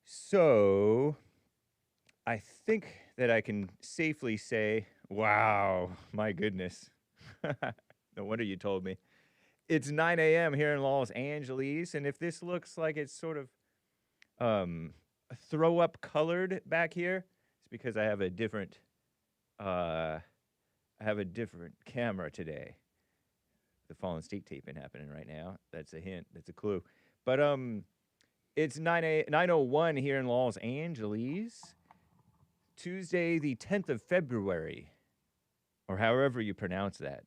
So, I think that I can safely say, wow, my goodness. No wonder you told me. It's 9 a.m. here in Los Angeles, and if this looks like it's sort of throw up colored back here, it's because I have a different camera today. The Fallen State taping happening right now. That's a hint. That's a clue. But it's 9:01 here in Los Angeles. Tuesday, the 10th of February, or however you pronounce that.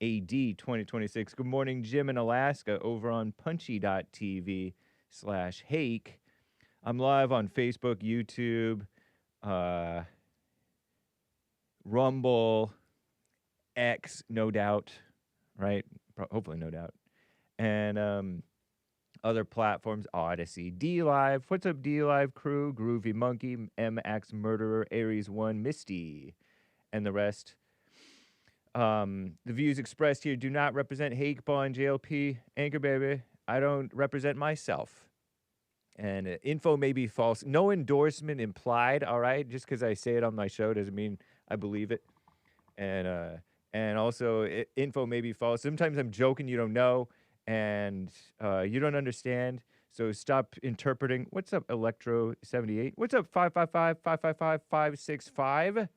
AD 2026. Good morning, Jim in Alaska, over on punchy.tv/Hake. I'm live on Facebook, YouTube, Rumble, X, no doubt, right? Hopefully, no doubt. And other platforms, Odyssey, D-Live. What's up, D-Live crew? Groovy Monkey, MX Murderer, Aries 1, Misty, and the rest. The views expressed here do not represent Hake, Bond, JLP, Anchor Baby. I don't represent myself. And info may be false. No endorsement implied, all right? Just because I say it on my show doesn't mean I believe it. And also, info may be false. Sometimes I'm joking, you don't know, and you don't understand. So stop interpreting. What's up, Electro78? What's up, 555-555-565?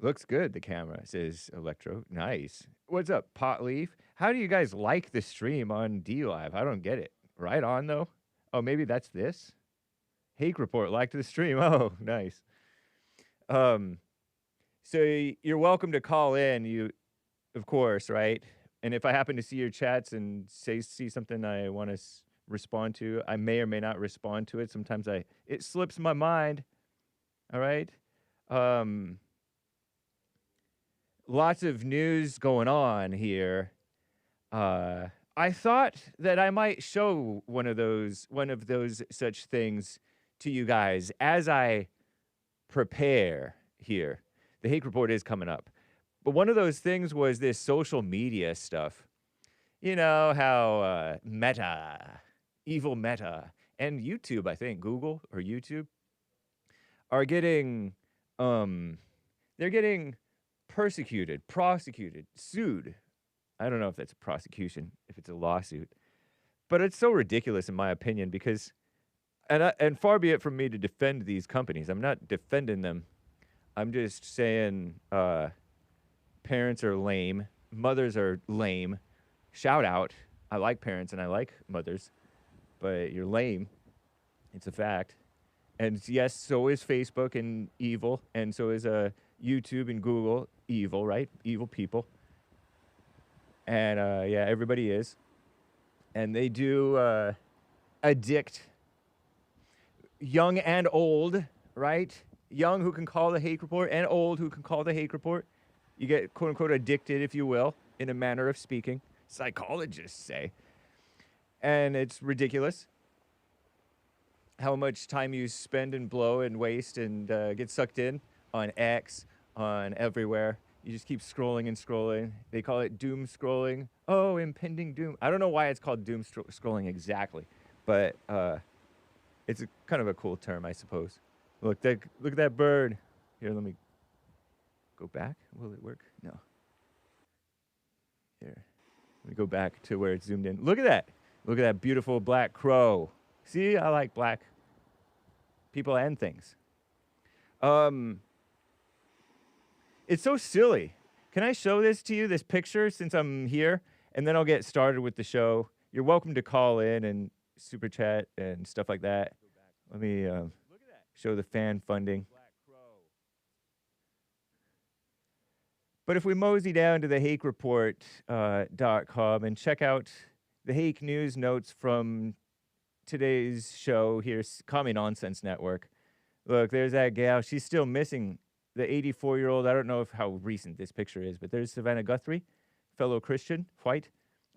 Looks good, the camera, says Electro. Nice. What's up, Potleaf? How do you guys like the stream on D-Live? I don't get it. Right on, though? Oh, maybe that's this? Hake Report liked the stream. Oh, nice. So you're welcome to call in, of course, right? And if I happen to see your chats and see something I want to respond to, I may or may not respond to it. Sometimes it slips my mind. All right? Lots of news going on here. I thought that I might show one of those such things to you guys as I prepare here. The Hake Report is coming up. But one of those things was this social media stuff. You know how Meta, evil Meta, and YouTube, I think, Google or YouTube, are getting, they're getting persecuted, prosecuted, sued. I don't know if that's a prosecution, if it's a lawsuit. But it's so ridiculous, in my opinion, because, and far be it from me to defend these companies. I'm not defending them. I'm just saying parents are lame. Mothers are lame. Shout out. I like parents and I like mothers. But you're lame. It's a fact. And yes, so is Facebook and evil. And so is YouTube and Google evil, right? Evil people. And yeah, everybody is. And they do addict young and old, right? Young who can call the Hake Report and old who can call the Hake Report. You get, quote unquote, addicted, if you will, in a manner of speaking. Psychologists say. And it's ridiculous how much time you spend and blow and waste and get sucked in on X, on everywhere. You just keep scrolling and scrolling. They call it doom scrolling. Oh, impending doom. I don't know why it's called doom scrolling exactly, but it's kind of a cool term, I suppose. Look at that bird. Here, let me go back. Will it work? No. Here, let me go back to where it's zoomed in. Look at that. Look at that beautiful black crow. See, I like black people and things. It's so silly. Can I show this to you, this picture, since I'm here? And then I'll get started with the show. You're welcome to call in and super chat and stuff like that. Let me show the fan funding. But if we mosey down to the HakeReport.com and check out the Hake News notes from today's show here, Commie Nonsense Network. Look, there's that gal. She's still missing, the 84-year-old. I don't know how recent this picture is, but there's Savannah Guthrie, fellow Christian, white,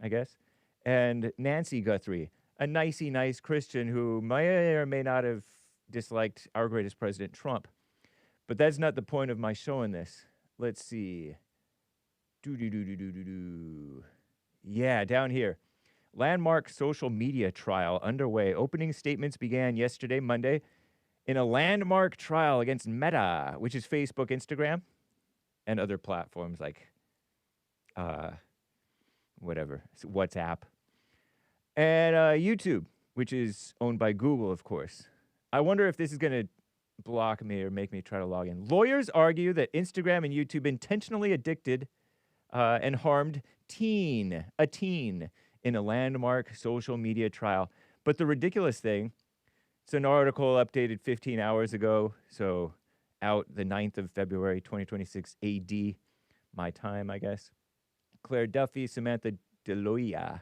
I guess, and Nancy Guthrie, a nicey nice Christian who may or may not have disliked our greatest president, Trump. But that's not the point of my showing this. Let's see. Yeah, down here. Landmark social media trial underway. Opening statements began yesterday, Monday, in a landmark trial against Meta, which is Facebook, Instagram, and other platforms like whatever, WhatsApp, and YouTube, which is owned by Google, of course. I wonder if this is going to block me or make me try to log in. Lawyers argue that Instagram and YouTube intentionally addicted and harmed a teen in a landmark social media trial. But the ridiculous thing, it's an article updated 15 hours ago, so out the 9th of February, 2026 AD, my time, I guess. Claire Duffy, Samantha Deloya,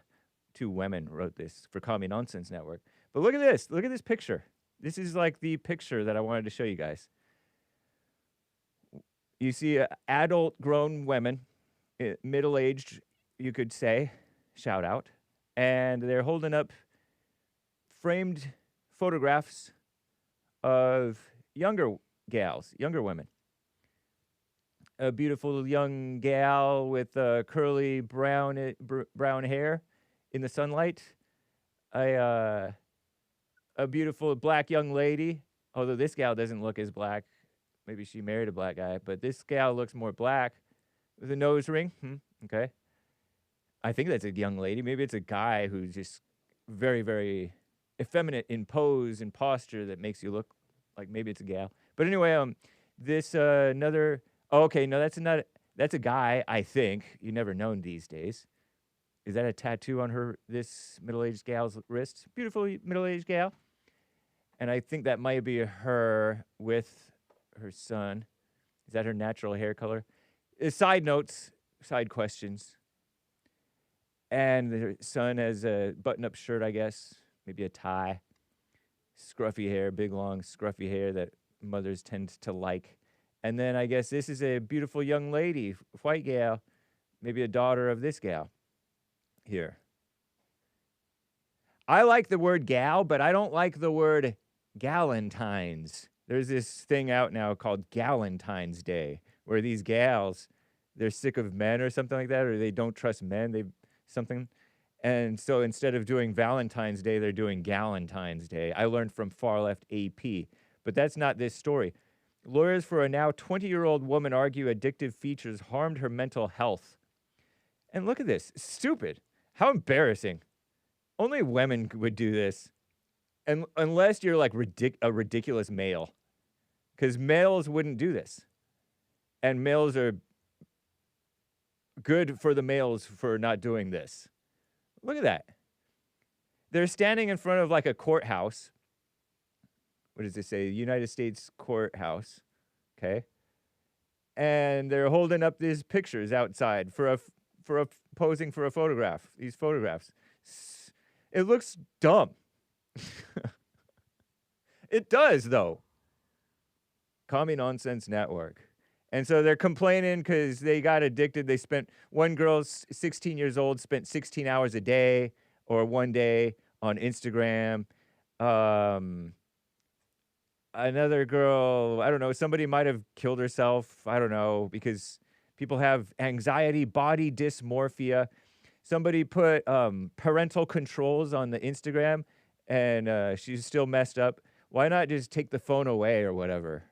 2 women wrote this for Commie Nonsense Network. But look at this. Look at this picture. This is like the picture that I wanted to show you guys. You see adult grown women, middle-aged, you could say, shout out, and they're holding up framed photographs of younger gals, younger women. A beautiful young gal with curly brown hair in the sunlight. A beautiful black young lady, although this gal doesn't look as black. Maybe she married a black guy, but this gal looks more black with a nose ring. Okay. I think that's a young lady. Maybe it's a guy who's just very, very effeminate in pose and posture that makes you look like maybe it's a gal. But anyway, this another. Oh, okay, no, that's a guy. I think you never known these days. Is that a tattoo on this middle-aged gal's wrist? Beautiful middle-aged gal. And I think that might be her with her son. Is that her natural hair color? Side notes, side questions. And her son has a button-up shirt, I guess, maybe a tie. Scruffy hair, big, long, scruffy hair that mothers tend to like. And then I guess this is a beautiful young lady, white gal, maybe a daughter of this gal here. I like the word gal, but I don't like the word galentines. There's this thing out now called Galentine's Day, where these gals, they're sick of men or something like that, or they don't trust men, something. And so instead of doing Valentine's Day, they're doing Galentine's Day. I learned from far left AP, but that's not this story. Lawyers for a now 20-year-old woman argue addictive features harmed her mental health. And look at this. Stupid. How embarrassing. Only women would do this. And unless you're like a ridiculous male. Because males wouldn't do this. And males are good for the males for not doing this. Look at that. They're standing in front of like a courthouse. What does it say? United States courthouse. Okay. And they're holding up these pictures outside for posing for a photograph. These photographs. It looks dumb. It does, though. Commie Nonsense Network. And so they're complaining because they got addicted. One girl, 16 years old, spent 16 hours a day or one day on Instagram. Another girl, I don't know, somebody might have killed herself. I don't know, because people have anxiety, body dysmorphia. Somebody put parental controls on the Instagram, and she's still messed up. Why not just take the phone away or whatever?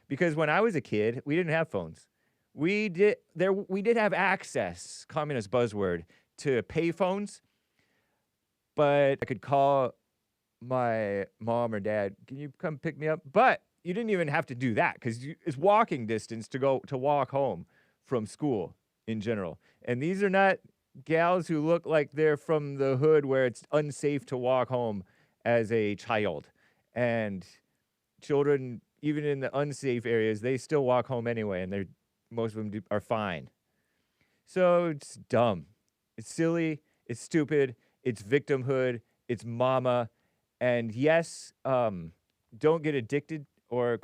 Because when I was a kid, we didn't have phones. We did have access, communist buzzword, to pay phones, but I could call my mom or dad, can you come pick me up? But you didn't even have to do that because it's walking distance to walk home from school in general. And these are not gals who look like they're from the hood where it's unsafe to walk home as a child. And children, even in the unsafe areas, they still walk home anyway, and most of them are fine. So it's dumb. It's silly. It's stupid. It's victimhood. It's mama. And yes, don't get addicted or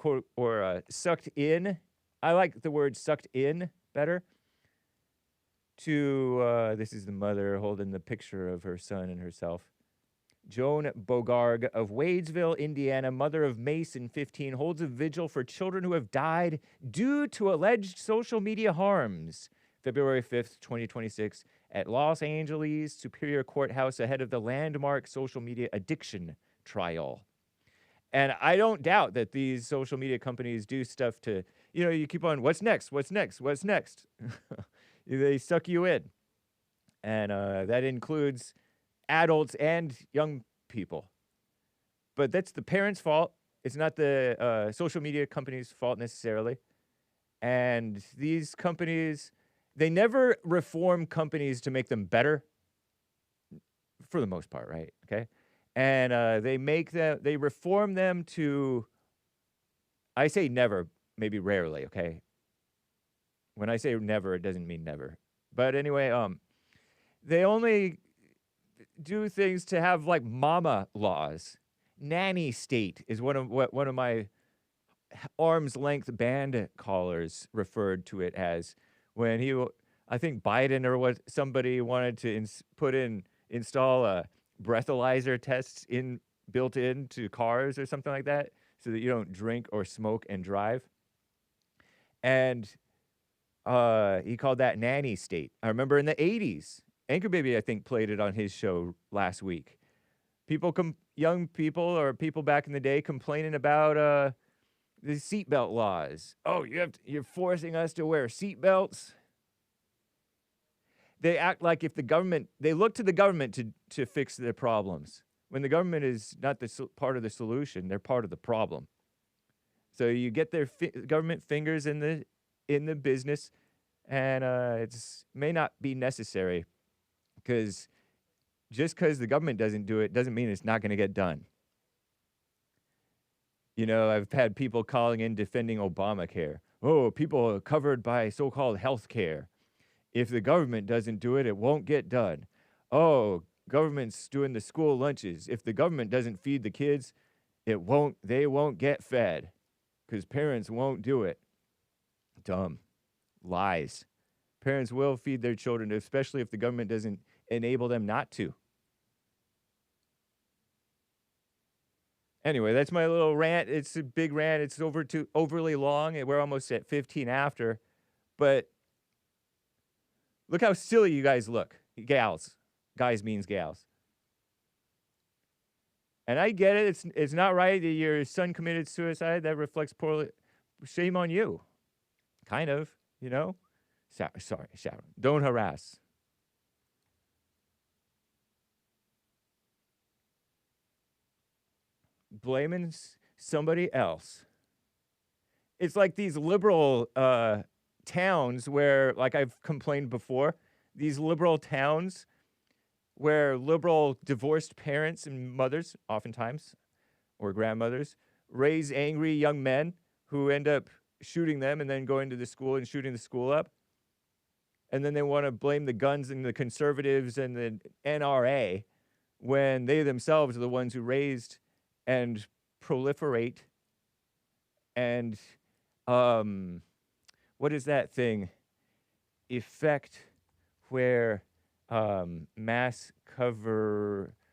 sucked in. I like the word sucked in better. This is the mother holding the picture of her son and herself. Joan Bogarg of Wadesville, Indiana, mother of Mason, 15, holds a vigil for children who have died due to alleged social media harms. February 5th, 2026, at Los Angeles Superior Courthouse ahead of the landmark social media addiction trial. And I don't doubt that these social media companies do stuff to, you keep on, what's next? What's next? What's next? They suck you in. And that includes adults and young people. But that's the parents' fault. It's not the social media companies' fault necessarily. And these companies, they never reform companies to make them better, for the most part, right? Okay. And they reform them to, I say never, maybe rarely, okay? When I say never, it doesn't mean never. But anyway, they only do things to have like mama laws. Nanny state is one of my arm's length band callers referred to it as, when I think Biden or somebody wanted to install breathalyzer tests built into cars or something like that, so that you don't drink or smoke and drive. And he called that nanny state. I remember in the 80s, Anchor Baby, I think, played it on his show last week. Young people or people back in the day complaining about the seatbelt laws. Oh, you're forcing us to wear seatbelts. They act like they look to the government to fix their problems. When the government is not part of the solution, they're part of the problem. So you get their government fingers in the business, and it may not be necessary, because just because the government doesn't do it doesn't mean it's not going to get done. I've had people calling in defending Obamacare. Oh, people are covered by so-called health care. If the government doesn't do it, it won't get done. Oh, government's doing the school lunches. If the government doesn't feed the kids, they won't get fed, because parents won't do it. Dumb. Lies. Parents will feed their children, especially if the government doesn't enable them not to. Anyway, that's my little rant. It's a big rant. It's overly long, and we're almost at 15 after. But look how silly you guys look. Gals. Guys means gals. And I get it. It's not right that your son committed suicide. That reflects poorly. Shame on you. Kind of, Sorry, Sharon. Don't harass. Blaming somebody else. It's like these liberal towns where, like I've complained before, these liberal towns where liberal divorced parents and mothers, oftentimes, or grandmothers, raise angry young men who end up shooting them and then going to the school and shooting the school up. And then they want to blame the guns and the conservatives and the NRA, when they themselves are the ones who raised and proliferate and what is that thing? Effect where mass coverage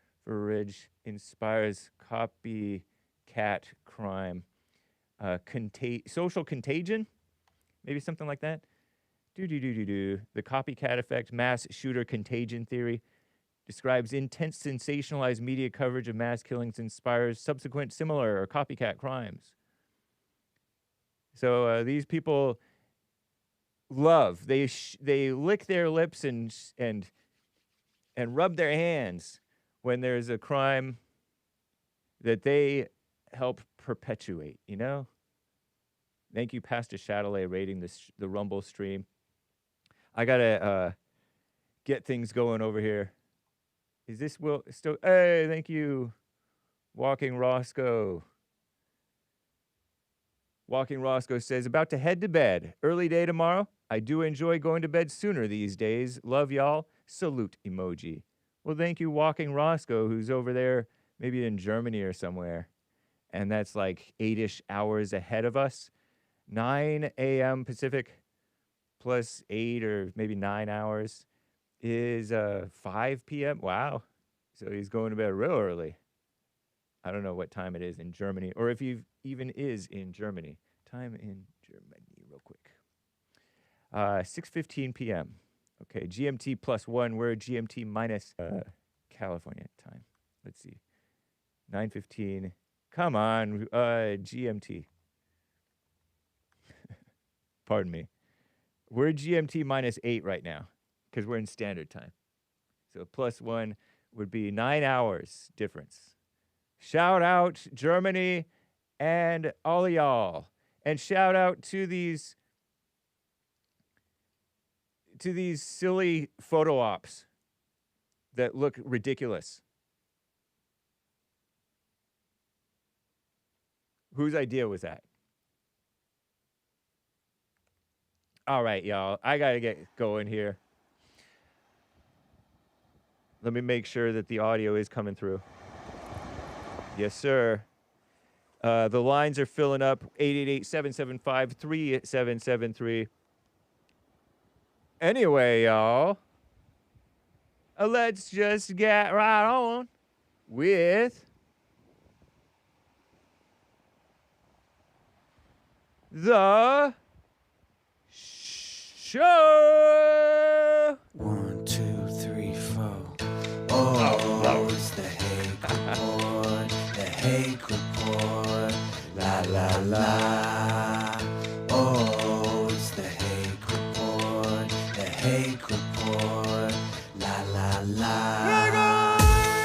inspires copycat crime. Social contagion? Maybe something like that? The copycat effect, mass shooter contagion theory, describes intense sensationalized media coverage of mass killings, inspires subsequent similar or copycat crimes. So these people love, they lick their lips and rub their hands when there's a crime that they help perpetuate, Thank you, Pastor Chatelet, rating the Rumble stream. I gotta get things going over here. Is this Will still? Hey, thank you, Walking Roscoe. Walking Roscoe says, about to head to bed. Early day tomorrow. I do enjoy going to bed sooner these days. Love y'all. Salute emoji. Well, thank you, Walking Roscoe, who's over there, maybe in Germany or somewhere. And that's like 8-ish hours ahead of us. 9 a.m. Pacific plus 8 or maybe 9 hours is 5 p.m. Wow. So he's going to bed real early. I don't know what time it is in Germany, or if he even is in Germany. Time in Germany, real quick. 6:15 p.m. Okay, GMT +1. We're GMT minus California time. Let's see. 9:15. Come on, GMT. Pardon me. We're GMT -8 right now because we're in standard time. So +1 would be 9 hours difference. Shout out Germany and all of y'all. And shout out to these silly photo ops that look ridiculous. Whose idea was that? All right, y'all. I got to get going here. Let me make sure that the audio is coming through. Yes, sir. The lines are filling up. 888-775-3773. Anyway, y'all, let's just get right on with the show. 1, 2, 3, 4. Oh, it's the Hake Report. The Hake Report. La la la. Oh, it's the Hake Report. The Hake Report. La la la.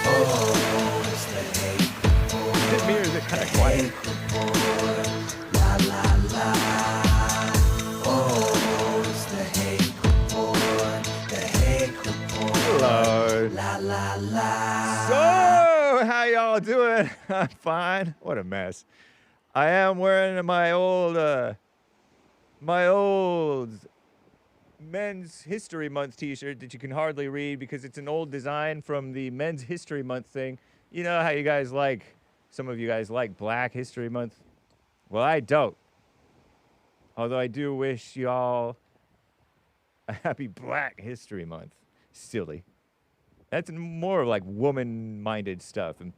Oh, it's the Hake Report. Is it me or is it kind of quiet? Hake Report. La la la. Oh, it's the Hake Report. The Hake Report. Hello. La la la. So, how y'all doing? I'm fine. What a mess. I am wearing my old Men's History Month t-shirt that you can hardly read because it's an old design from the Men's History Month thing. You know how you guys some of you guys like Black History Month? Well, I don't. Although I do wish y'all a happy Black History Month. Silly. That's more like woman-minded stuff, and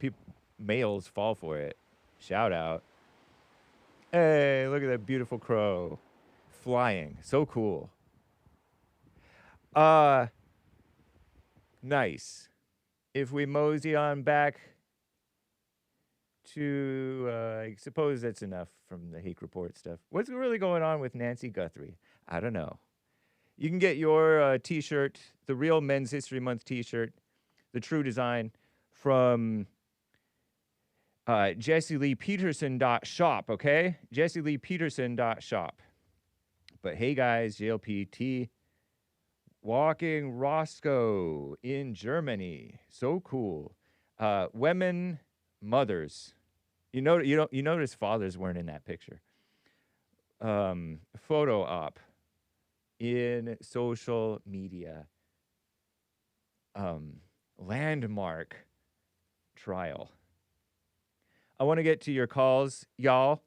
males fall for it. Shout out. Hey, look at that beautiful crow. Flying. So cool. Nice. If we mosey on back to, I suppose that's enough from the Hake Report stuff. What's really going on with Nancy Guthrie? I don't know. You can get your t-shirt, the real Men's History Month t-shirt, the true design, from JesseLeePeterson.shop, okay? JesseLeePeterson.shop. But hey, guys, JLPT, walking Roscoe in Germany. So cool. Women, mothers. You notice fathers weren't in that picture. Photo op in social media. Landmark trial. I want to get to your calls, y'all.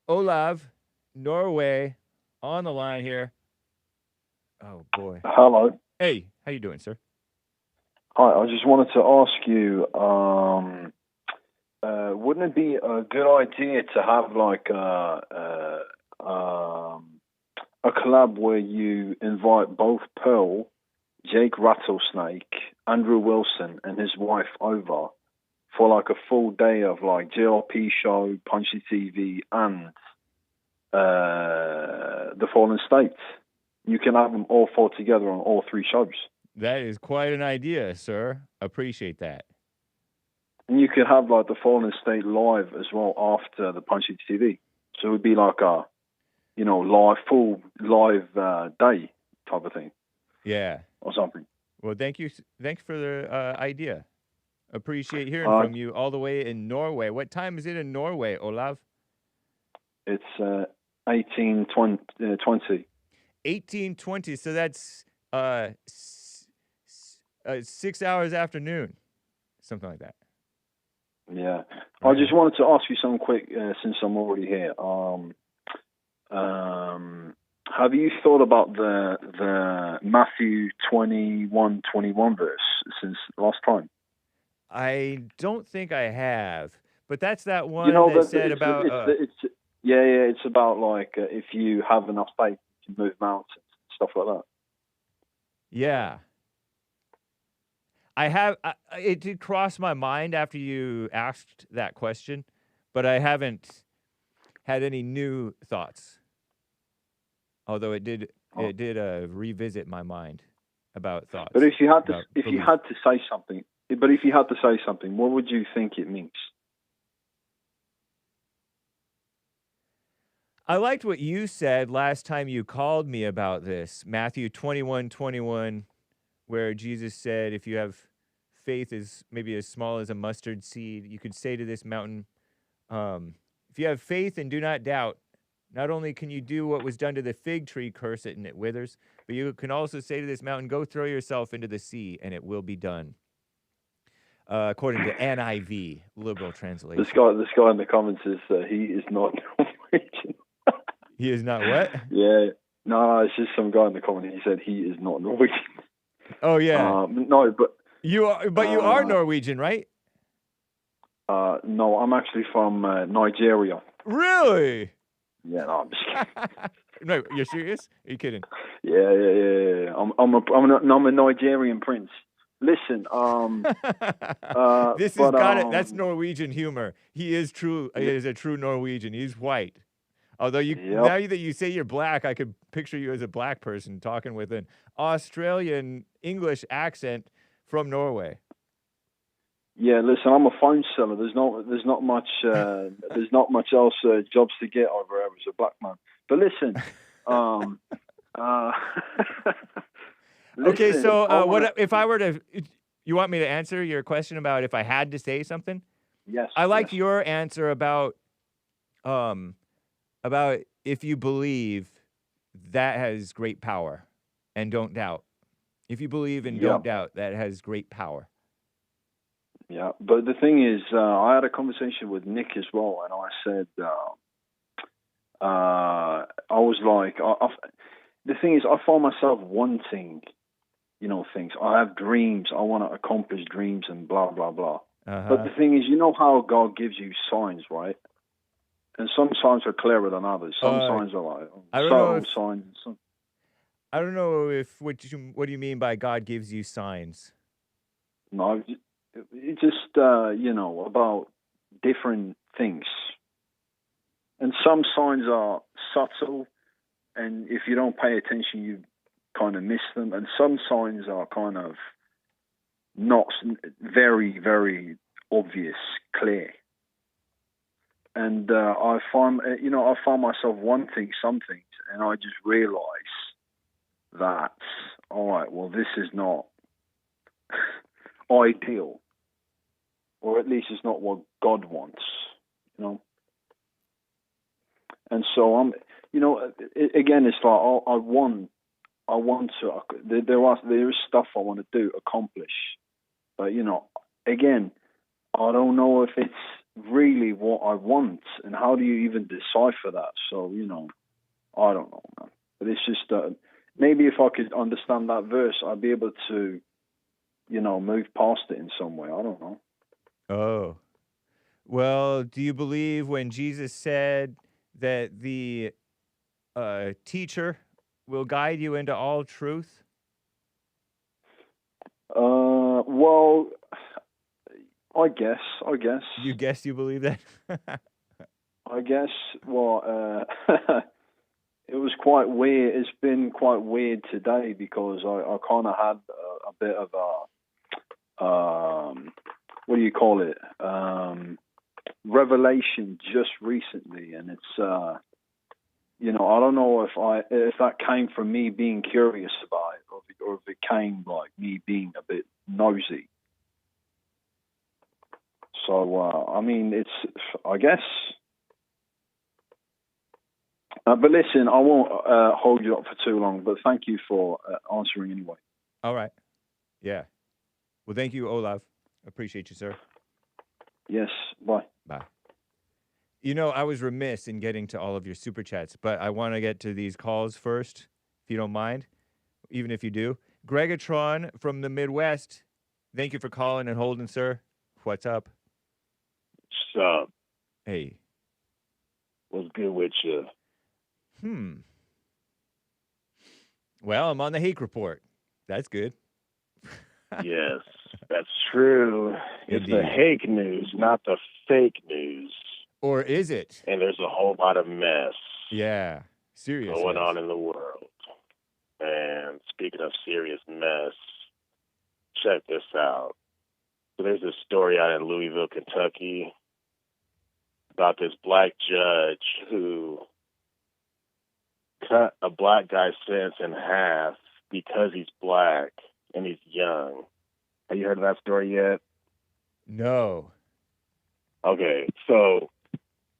OLAV, Norway, on the line here. Oh, boy. Hello. Hey, how you doing, sir? Hi, I just wanted to ask you, wouldn't it be a good idea to have like a collab where you invite both Pearl, Jake Rattlesnake, Andrew Wilson, and his wife over for like a full day of like JLP show, Punchy TV, and the Fallen States? You can have them all four together on all three shows. That is quite an idea, sir. Appreciate that. And you could have like the Fallen State live as well after the Punchy TV. So it would be like a, full live day type of thing. Yeah. Or something. Well, thank you for the idea. Appreciate hearing from you all the way in Norway. What time is it in Norway, Olav? It's 18:20. 18:20. So that's 6 hours afternoon, something like that. Yeah. Right. I just wanted to ask you something quick since I'm already here. Have you thought about the Matthew 21:21 verse since last time? I don't think I have, but that's that one that said about. It's about like if you have enough faith, you can move mountains and stuff like that. Yeah. It did cross my mind after you asked that question, but I haven't had any new thoughts. Although it did revisit my mind about thoughts. But if you had to say something, what would you think it means? I liked what you said last time you called me about this. Matthew 21:21, where Jesus said, if you have faith as maybe as small as a mustard seed, you could say to this mountain, if you have faith and do not doubt, not only can you do what was done to the fig tree, curse it and it withers, but you can also say to this mountain, go throw yourself into the sea and it will be done. According to NIV, liberal translation. This guy in the comments says he is not Norwegian. He is not what? Yeah. No, it's just some guy in the comment. He said he is not Norwegian. Oh, yeah. No, but... You are Norwegian, right? No, I'm actually from Nigeria. Really? Yeah, no, I'm just kidding. No, you're serious? Are you kidding? Yeah. I'm a Nigerian prince. Listen, this is got it. That's Norwegian humor. He is true. He is a true Norwegian. He's white. Although now that you say you're black, I could picture you as a black person talking with an Australian English accent from Norway. Yeah, listen, I'm a phone seller. There's not much else jobs to get over here as a black man. But listen, okay, so what if I were to? You want me to answer your question about if I had to say something? Yes. I liked your answer about if you believe, that has great power, and don't doubt. If you believe and don't doubt, that has great power. Yeah, but the thing is, I had a conversation with Nick as well, and I said, I was like, the thing is, I find myself wanting, things. I have dreams. I want to accomplish dreams and blah, blah, blah. But the thing is, you know how God gives you signs, right? And some signs are clearer than others. Some signs are like subtle signs. I don't know what do you mean by God gives you signs? No, it's just about different things. And some signs are subtle, and if you don't pay attention, you kind of miss them. And some signs are kind of not very, very obvious, clear. And I find myself wanting some things, and I just realize that, all right, well, this is not ideal, or at least it's not what God wants, And so again, it's like I want to. There is stuff I want to do, accomplish, but again, I don't know if it's really what I want, and how do you even decipher that? So I don't know, man. But it's just maybe if I could understand that verse, I'd be able to, move past it in some way. I don't know. Oh, well, do you believe when Jesus said that the teacher will guide you into all truth? Well, I guess. You guess you believe that? I guess. Well, it was quite weird. It's been quite weird today because I kind of had a bit of a, what do you call it? Revelation just recently, and it's, I don't know if that came from me being curious about it, or if it came like me being a bit nosy. So, I guess. But listen, I won't hold you up for too long, but thank you for answering anyway. All right. Yeah. Well, thank you, OLAV. Appreciate you, sir. Yes. Bye. Bye. I was remiss in getting to all of your super chats, but I want to get to these calls first, if you don't mind, even if you do. GREGGATRON from the Midwest. Thank you for calling and holding, sir. What's up? What's up? Hey. What's good with you? Well, I'm on the Hake report. That's good. Yes, that's true. It's the Indeed. Hake news, not the fake news. Or is it? And there's a whole lot of mess Yeah. Serious going mess. on in the world. And speaking of serious mess, check this out. So there's this story out in Louisville, Kentucky, about this black judge who cut a black guy's sentence in half because he's black and he's young. Have you heard of that story yet? No. Okay, so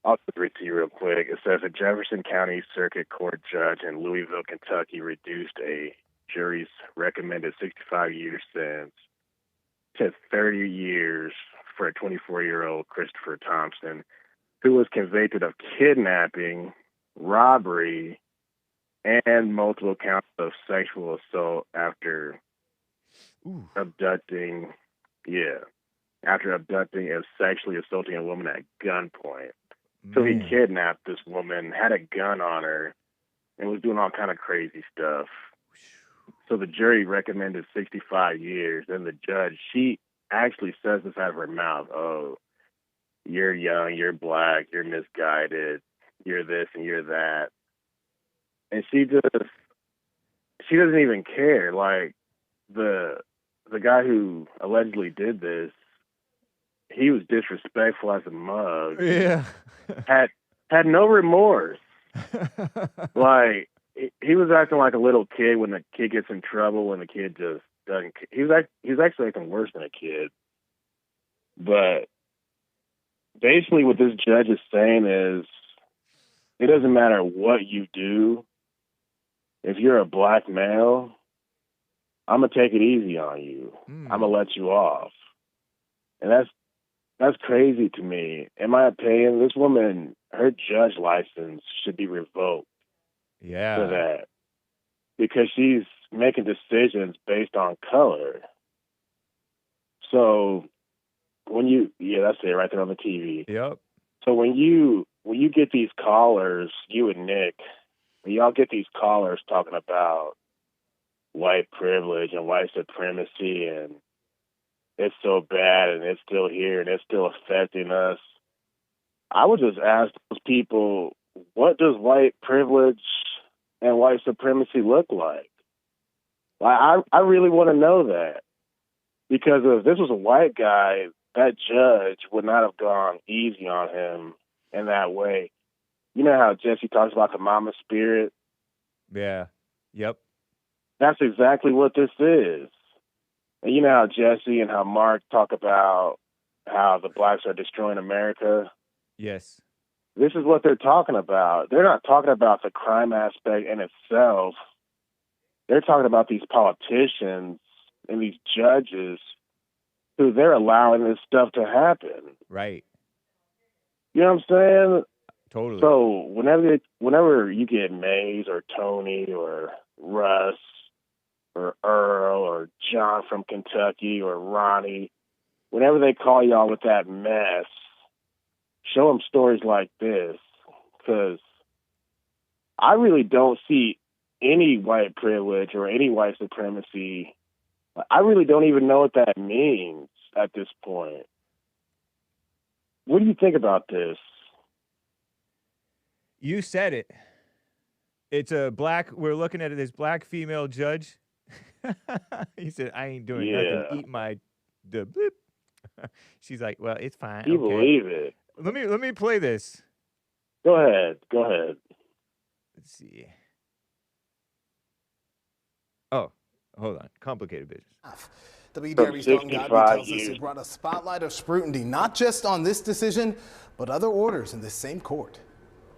I'll just read to you real quick. It says a Jefferson County Circuit Court judge in Louisville, Kentucky reduced a jury's recommended 65-year sentence to 30 years for a 24-year-old Christopher Thompson, who was convicted of kidnapping, robbery, and multiple counts of sexual assault after abducting and sexually assaulting a woman at gunpoint. So he kidnapped this woman, had a gun on her, and was doing all kind of crazy stuff. So the jury recommended 65 years, and the judge, she actually says this out of her mouth, oh, you're young, you're black, you're misguided, you're this and you're that. And she doesn't even care. Like, the guy who allegedly did this, he was disrespectful as a mug. Yeah. had no remorse. Like, he was acting like a little kid when the kid gets in trouble, when the kid just doesn't. He was actually acting worse than a kid. But basically, what this judge is saying is, it doesn't matter what you do. If you're a black male, I'm gonna take it easy on you. I'm gonna let you off, and that's crazy to me. In my opinion, this woman, her judge license should be revoked. Yeah. For that, because she's making decisions based on color. So that's it right there on the TV. Yep. So when you get these callers, you and Nick, when y'all get these callers talking about white privilege and white supremacy and it's so bad and it's still here and it's still affecting us, I would just ask those people, what does white privilege and white supremacy look like? I really want to know that. Because if this was a white guy, that judge would not have gone easy on him in that way. You know how Jesse talks about the mama spirit? Yeah. Yep. That's exactly what this is. And you know how Jesse and how Mark talk about how the blacks are destroying America? Yes. This is what they're talking about. They're not talking about the crime aspect in itself. They're talking about these politicians and these judges who they're allowing this stuff to happen. Right. You know what I'm saying? Totally. So whenever you get Mays or Tony or Russ or Earl or John from Kentucky or Ronnie, whenever they call y'all with that mess, show them stories like this, because I really don't see any white privilege or any white supremacy. I really don't even know what that means at this point. What do you think about this? You said it. It's a black, we're looking at this black female judge. He said, I ain't doing nothing. Eat my the bloop. She's like, well, it's fine. Do you believe it? Let me play this. Go ahead. Let's see. Oh, hold on. Complicated business. WDRB's Dalton Godby tells us it brought a spotlight of scrutiny, not just on this decision, but other orders in this same court.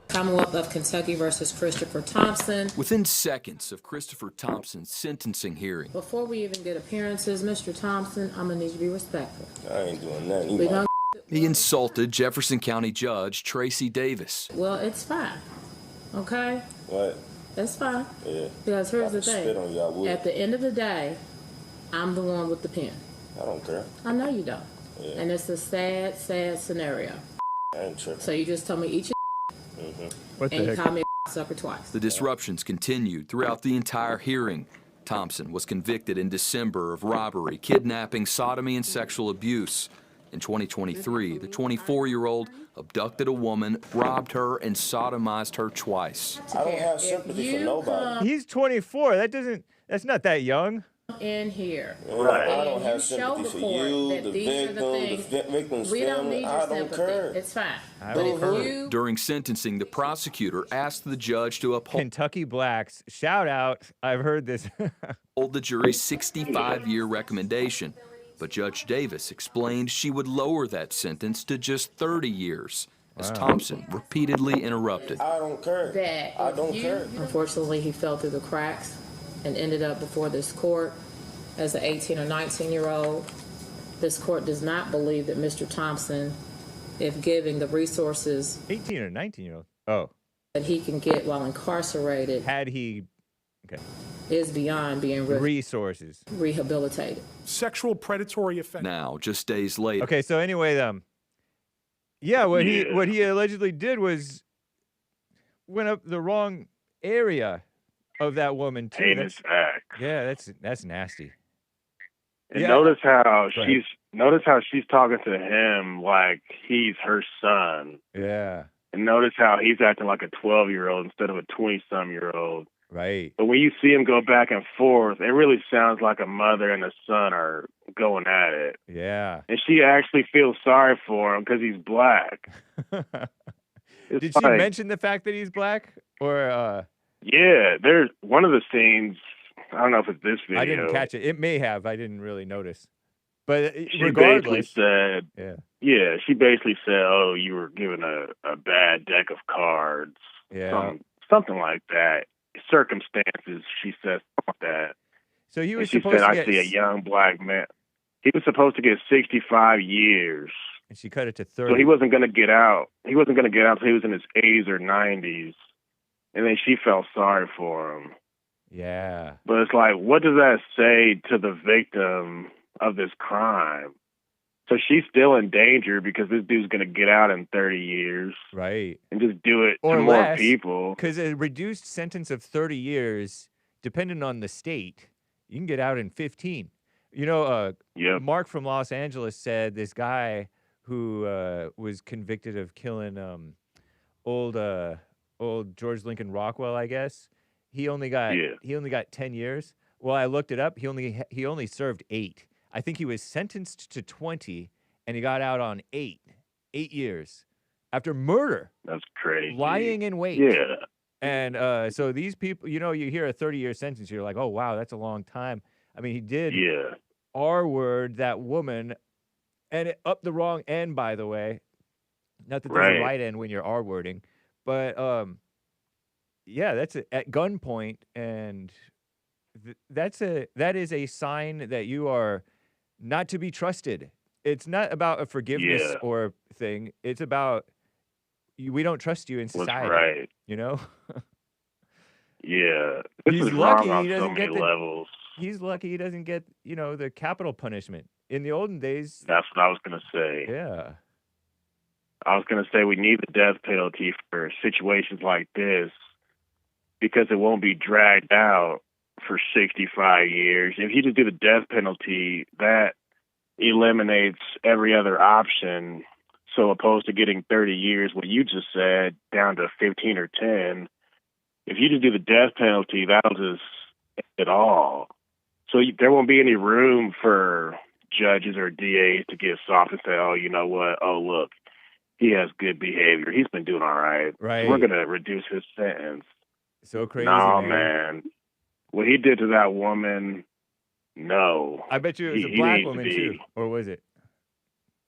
Commonwealth of Kentucky versus Christopher Thompson. Within seconds of Christopher Thompson's sentencing hearing. Before we even get appearances, Mr. Thompson, I'm gonna need you to be respectful. I ain't doing nothing. He insulted Jefferson County Judge Tracy Davis. Well, it's fine. Okay? What? That's fine. Yeah. Because here's the thing. Spit on y'all wood. At the end of the day, I'm the one with the pen. I don't care. I know you don't. Yeah. And it's a sad, sad scenario. I ain't tripping. So you just told me eat your What the and you heck? call me cocksucker twice. The disruptions continued throughout the entire hearing. Thompson was convicted in December of robbery, kidnapping, sodomy, and sexual abuse. In 2023, the 24-year-old abducted a woman, robbed her, and sodomized her twice. I don't have sympathy for nobody. He's 24. That's not that young. In here. Right. I don't And have you show sympathy the for court you, that the these are the victim, things. the victim's We don't family. need your I don't sympathy. care. It's fine. I But don't if care. you During sentencing, the prosecutor asked the judge to uphold Kentucky blacks. Shout out. I've heard this. the jury's 65-year recommendation, but Judge Davis explained she would lower that sentence to just 30 years, as Thompson repeatedly interrupted. I don't care. that I don't care. Unfortunately, he fell through the cracks and ended up before this court as an 18 or 19-year-old. This court does not believe that Mr. Thompson, if given the resources 18 or 19-year-old. Oh. that he can get while incarcerated, Had he. Okay. is beyond being Resources. rehabilitated. Sexual predatory offense. Now, just days later. Okay, so anyway, yeah, what he allegedly did was went up the wrong area of that woman too. Heinous act. Yeah, that's nasty. And Yeah. notice how Go ahead. she's talking to him like he's her son. Yeah. And notice how he's acting like a 12-year-old instead of a 20-some-year-old. Right. But when you see him go back and forth, it really sounds like a mother and a son are going at it. Yeah. And she actually feels sorry for him because he's black. Did she mention the fact that he's black? Or Yeah, there's one of the scenes. I don't know if it's this video. I didn't catch it. It may have. I didn't really notice. But She regardless, basically said, yeah, she basically said, "Oh, you were given a bad deck of cards." Yeah. Something like that. Circumstances, she said, something like that. So he was she supposed said, to "I get. see a young black man." He was supposed to get 65 years. And she cut it to 30. So he wasn't going to get out. He wasn't going to get out until he was in his 80s or 90s. And then she felt sorry for him. Yeah. But it's like, what does that say to the victim of this crime? So she's still in danger because this dude's going to get out in 30 years. Right. And just do it Or to more less, people. Because a reduced sentence of 30 years, depending on the state, you can get out in 15. You know, Mark from Los Angeles said this guy who was convicted of killing old George Lincoln Rockwell, I guess. He only got 10 years. Well, I looked it up. He only served 8. I think he was sentenced to 20, and he got out on 8 years after murder. That's crazy. Lying in wait. Yeah. And so these people, you hear a 30-year sentence, you're like, oh, wow, that's a long time. I mean, he did R-word that woman, and up the wrong end, by the way. Not that there's a right end when you're R-wording, but that's at gunpoint, and that is a sign that you are not to be trusted. It's not about a forgiveness or thing. It's about we don't trust you in society. Right. You know? Yeah. This He's is lucky wrong on he so doesn't many get the levels. He's lucky he doesn't get, the capital punishment. In the olden days. That's what I was going to say. Yeah. I was going to say we need the death penalty for situations like this because it won't be dragged out for 65 years. If you just do the death penalty, that eliminates every other option. So opposed to getting 30 years, what you just said, down to 15 or 10, if you just do the death penalty, that'll just end it all. So there won't be any room for judges or DAs to get soft and say, oh, you know what? Oh, look, he has good behavior. He's been doing all right. Right. So we're going to reduce his sentence. So crazy, No, man. What he did to that woman, no. I bet you it was a black woman, too. Or was it?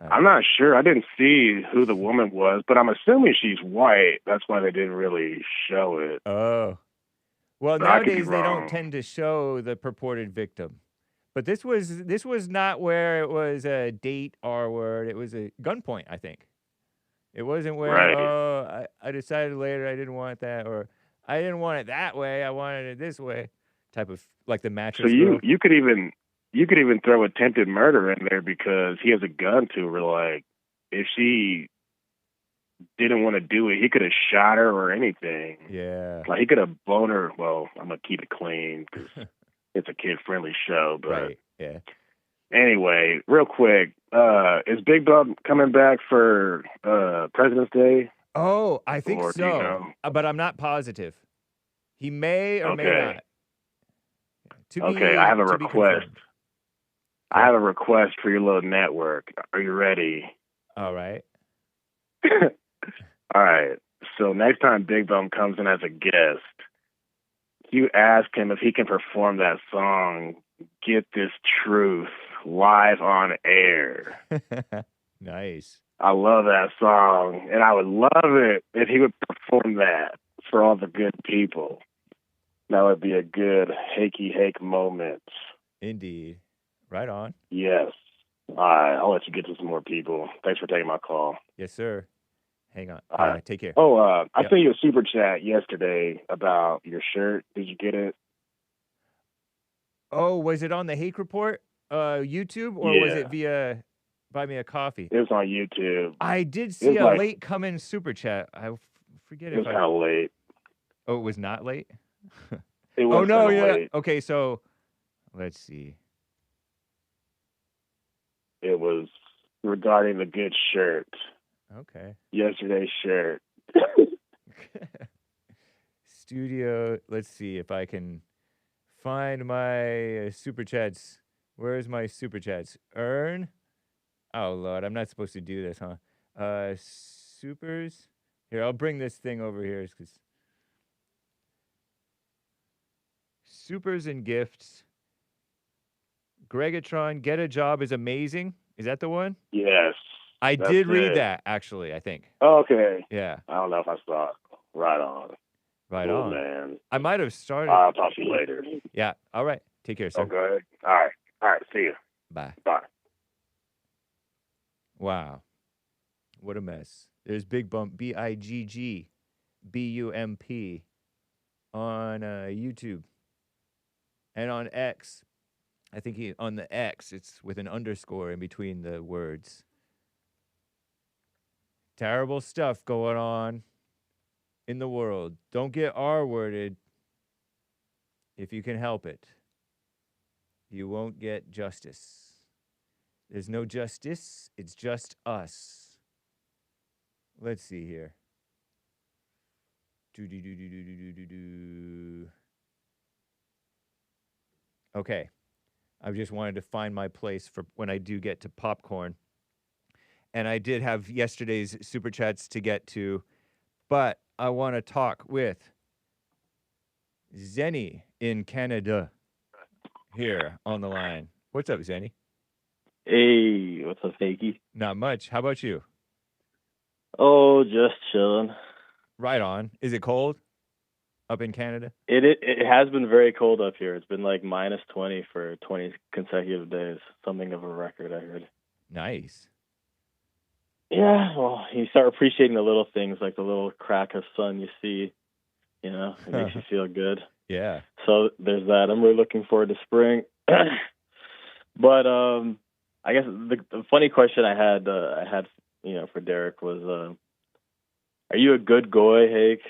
I'm not sure. I didn't see who the woman was, but I'm assuming she's white. That's why they didn't really show it. Oh. Well, But I could be nowadays they don't wrong. tend to show the purported victim. But this was not where it was a date R word. It was a gunpoint, I think. It wasn't where, I decided later I didn't want that, or I didn't want it that way. I wanted it this way, type of, like the mattress. So girl. you could even throw attempted murder in there because he has a gun to her. Like, if she didn't want to do it. He could have shot her or anything. Yeah. Like, he could have blown her. Well, I'm going to keep it clean because it's a kid-friendly show. But Right. Yeah. anyway, real quick, is Bigg Bump coming back for President's Day? Oh, I think Or do you so, know? but I'm not positive. He may or may Okay. not. To Okay, I have a to be request. confirmed. I have a request for your little network. Are you ready? All right. All right. So next time Bigg Bump comes in as a guest, you ask him if he can perform that song, Get This Truth, live on air. Nice. I love that song, and I would love it if he would perform that for all the good people. That would be a good Hake moment. Indeed. Right on. Yes. All right, I'll let you get to some more people. Thanks for taking my call. Yes, sir. Hang on. All right. Take care. Oh, I Yep. sent you a super chat yesterday about your shirt. Did you get it? Oh, was it on the Hake Report YouTube, or was Yeah. it via Buy Me a Coffee? It was on YouTube. I did It see was a like- late come-in super chat. I forget It was if kind of late. Oh, it was not late? It was Oh, no, kinda yeah. late. Okay, so let's see. It was regarding the good shirt. Okay. Yesterday's shirt. Studio, let's see if I can find my super chats. Where's my super chats? Earn? Oh, Lord, I'm not supposed to do this, huh? Supers? Here, I'll bring this thing over here. 'Cause supers and gifts. GREGGATRON, Get a Job is Amazing. Is that the one? Yes. I that's did read it. that, actually, I think. Oh, okay. Yeah, I don't know if I saw it. Right on. right Cool, on. man. I might have started. I'll talk to you later. Yeah, all right. Take care, sir. Okay. All right. All right. See you. Bye. Bye. Wow. What a mess. There's Bigg Bump, Bigg Bump, on YouTube. And on X. I think on the X, it's with an underscore in between the words. Terrible stuff going on in the world. Don't get R-worded if you can help it. You won't get justice. There's no justice. It's just us. Let's see here. Okay. I just wanted to find my place for when I do get to popcorn. And I did have yesterday's super chats to get to, but I want to talk with ZENNY in Canada here on the line. What's up, ZENNY? Hey, what's up, Hakey? Not much. How about you? Oh, just chilling. Right on. Is it cold up in Canada? It has been very cold up here. It's been like minus 20 for 20 consecutive days. Something of a record, I heard. Nice. Yeah, well, you start appreciating the little things, like the little crack of sun you see. You know, it makes you feel good. Yeah. So there's that. I'm really looking forward to spring. But I guess the funny question I had, for Derek was, are you a good goy, Hake?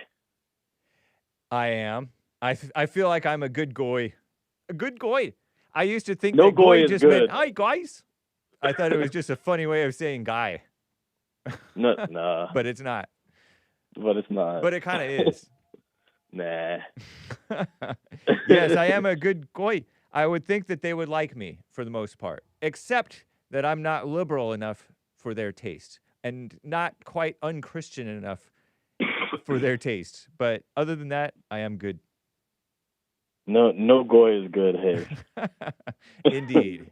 I am. I feel like I'm a good goy. A good goy. I used to think No that goy goy is just good. meant, hi, guys. I thought it was just a funny way of saying guy. No, nah. But it's not. But it's not. But it kind of is. Nah. Yes, I am a good goy. I would think that they would like me for the most part, except that I'm not liberal enough for their taste and not quite unchristian enough for their taste. But other than that, I am good. No goy is good, Hake. Indeed.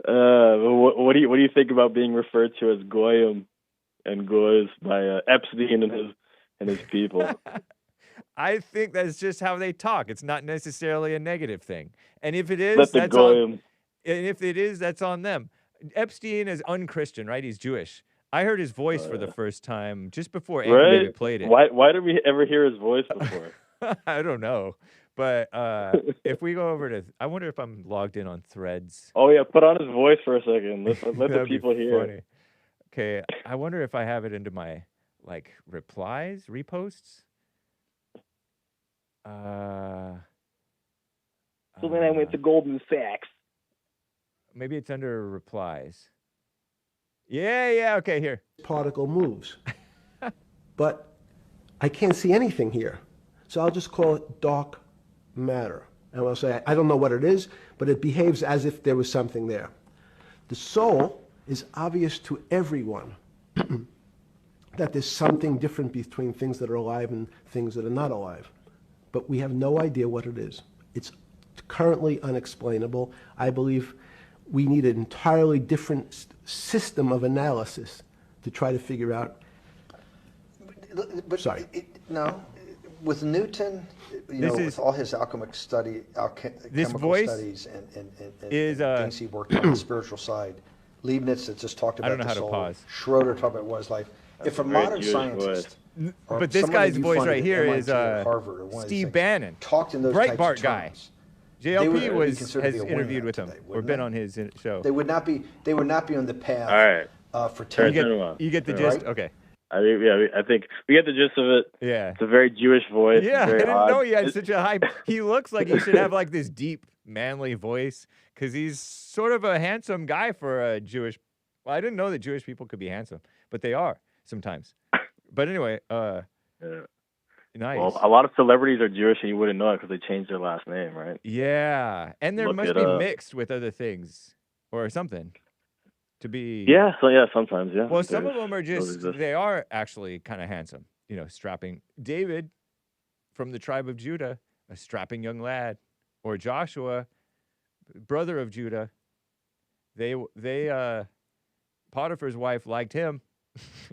What do you think about being referred to as goyim and goys by Epstein and his people? I think that's just how they talk. It's not necessarily a negative thing. And if it is, Let the that's goyim. on. And if it is, that's on them. Epstein is unchristian, right? He's Jewish. I heard his voice for the first time just before Anchor Baby played it. Why did we ever hear his voice before? I don't know. But if we go over to, I wonder if I'm logged in on Threads. Oh yeah, put on his voice for a second. Let the That'd be people hear. funny. Okay, I wonder if I have it into my like replies, reposts. So then I went to Goldman Sachs. Maybe it's under replies. Yeah, okay, here. Particle moves. But I can't see anything here. So I'll just call it dark matter. And I'll say, I don't know what it is, but it behaves as if there was something there. The soul is obvious to everyone that there's something different between things that are alive and things that are not alive. But we have no idea what it is. It's currently unexplainable. I believe we need an entirely different system of analysis to try to figure out. But Sorry. No, with Newton, with all his alchemical studies and things he worked on the spiritual side, Leibniz that just talked about I don't know the how to soul, pause. Schroeder talked about what is life. If a modern scientist, but this guy's voice right here is Steve Bannon, talked in those Breitbart types of guy. terms, JLP has interviewed with him or been on his show. They would not be on the path. All right. For you get the gist. Right? Okay. I think we get the gist of it. Yeah. It's a very Jewish voice. Yeah, I very didn't odd. know he had such a high. He looks like he should have like this deep, manly voice because he's sort of a handsome guy for a Jewish. Well, I didn't know that Jewish people could be handsome, but they are sometimes. But anyway, yeah. Nice. Well, a lot of celebrities are Jewish, and you wouldn't know it because they changed their last name, right? Yeah, and there must be mixed with other things or something to be. Yeah, sometimes, yeah. Well, some of them are just they are actually kind of handsome, strapping. David from the tribe of Judah, a strapping young lad, or Joshua, brother of Judah. They Potiphar's wife liked him.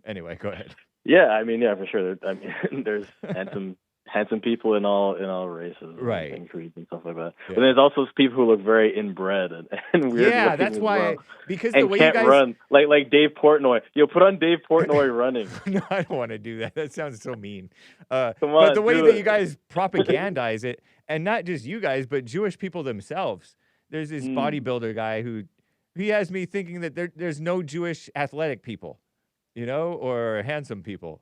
Anyway, go ahead. Yeah, I mean, yeah, for sure. I mean, there's handsome people in all races, right, and creeds and stuff like that. Yeah. But there's also people who look very inbred and weird. Yeah, that's why because and the way can't you guys run like Dave Portnoy. Put on Dave Portnoy running. No, I don't want to do that. That sounds so mean. Come on, but the way that it. you guys propagandize it, and not just you guys, but Jewish people themselves. There's this bodybuilder guy who he has me thinking that there's no Jewish athletic people. Or handsome people.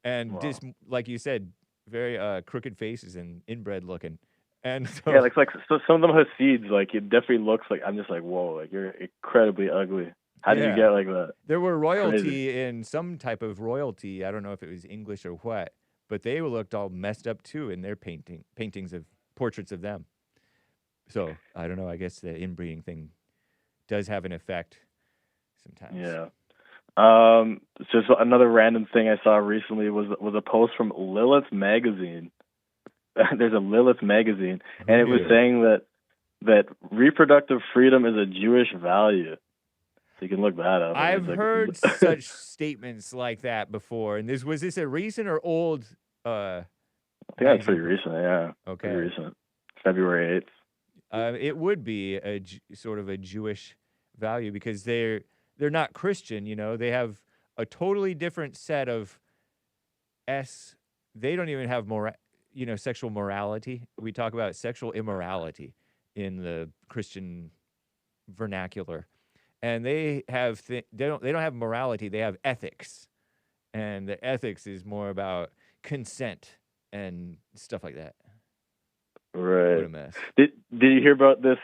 And just, like you said, very crooked faces and inbred looking. And so, yeah, so some of them Hasids, it definitely looks like, I'm just like, whoa, you're incredibly ugly. How did you get like that? There were royalty in some type of royalty. I don't know if it was English or what, but they looked all messed up too in their paintings of portraits of them. So, I don't know, I guess the inbreeding thing does have an effect sometimes. Yeah. Just another random thing I saw recently was a post from Lilith Magazine. There's a Lilith Magazine, and it was saying that reproductive freedom is a Jewish value. So you can look that up. I've heard such statements like that before. And was this a recent or old? I think that's pretty recent. Yeah. Okay. Pretty recent. February 8th. It would be sort of a Jewish value because they're not Christian, they have a totally different set of they don't even have sexual morality. We talk about sexual immorality in the Christian vernacular. And they have they don't have morality, they have ethics. And the ethics is more about consent and stuff like that. Right. What a mess. Did you hear about this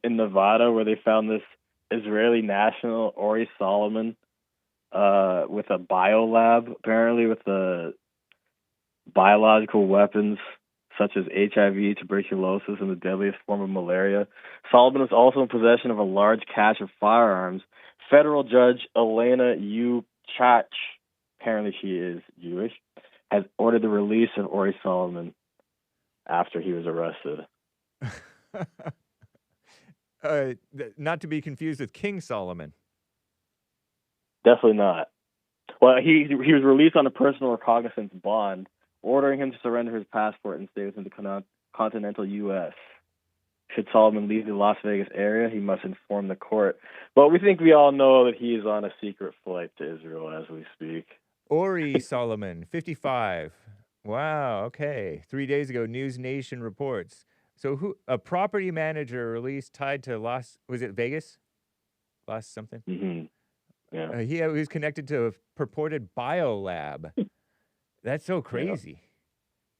in Nevada where they found this Israeli national, Ori Solomon, with a biolab, apparently with the biological weapons such as HIV, tuberculosis, and the deadliest form of malaria. Solomon is also in possession of a large cache of firearms. Federal Judge Elena Uchach, apparently she is Jewish, has ordered the release of Ori Solomon after he was arrested. Not to be confused with King Solomon. Definitely not. Well, he was released on a personal recognizance bond, ordering him to surrender his passport and stay within the continental U.S. Should Solomon leave the Las Vegas area, he must inform the court. But we think we all know that he is on a secret flight to Israel as we speak. Ori Solomon, 55. Wow, okay. 3 days ago, News Nation reports. So a property manager released tied to was it Vegas? Las something? Mm-hmm. Yeah. He was connected to a purported biolab. That's so crazy.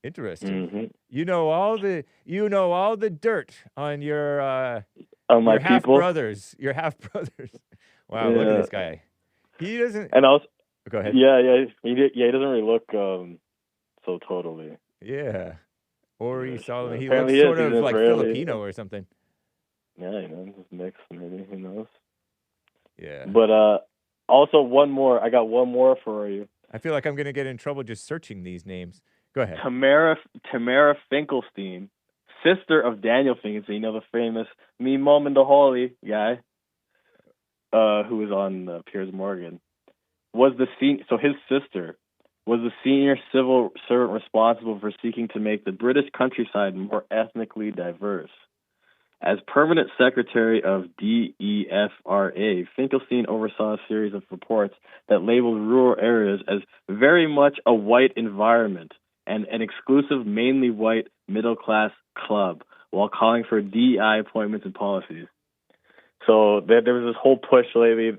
Interesting. Mm-hmm. You know all the dirt on your On my your half people. brothers. Your half brothers. Wow, look at this guy. He doesn't. And also, go ahead. Yeah. He doesn't really look so totally. Yeah. Ori Solomon. He Apparently looks sort he's of like Israeli. Filipino or something. Yeah, just mixed maybe. Who knows? Yeah. But also one more. I got one more for you. I feel like I'm gonna get in trouble just searching these names. Go ahead. Tamara Finkelstein, sister of Daniel Finkelstein, the famous Me Mom and the Holy guy, who was on Piers Morgan, so his sister was the senior civil servant responsible for seeking to make the British countryside more ethnically diverse. As permanent secretary of DEFRA, Finkelstein oversaw a series of reports that labeled rural areas as very much a white environment and an exclusive, mainly white middle-class club, while calling for DEI appointments and policies. So there was this whole push lately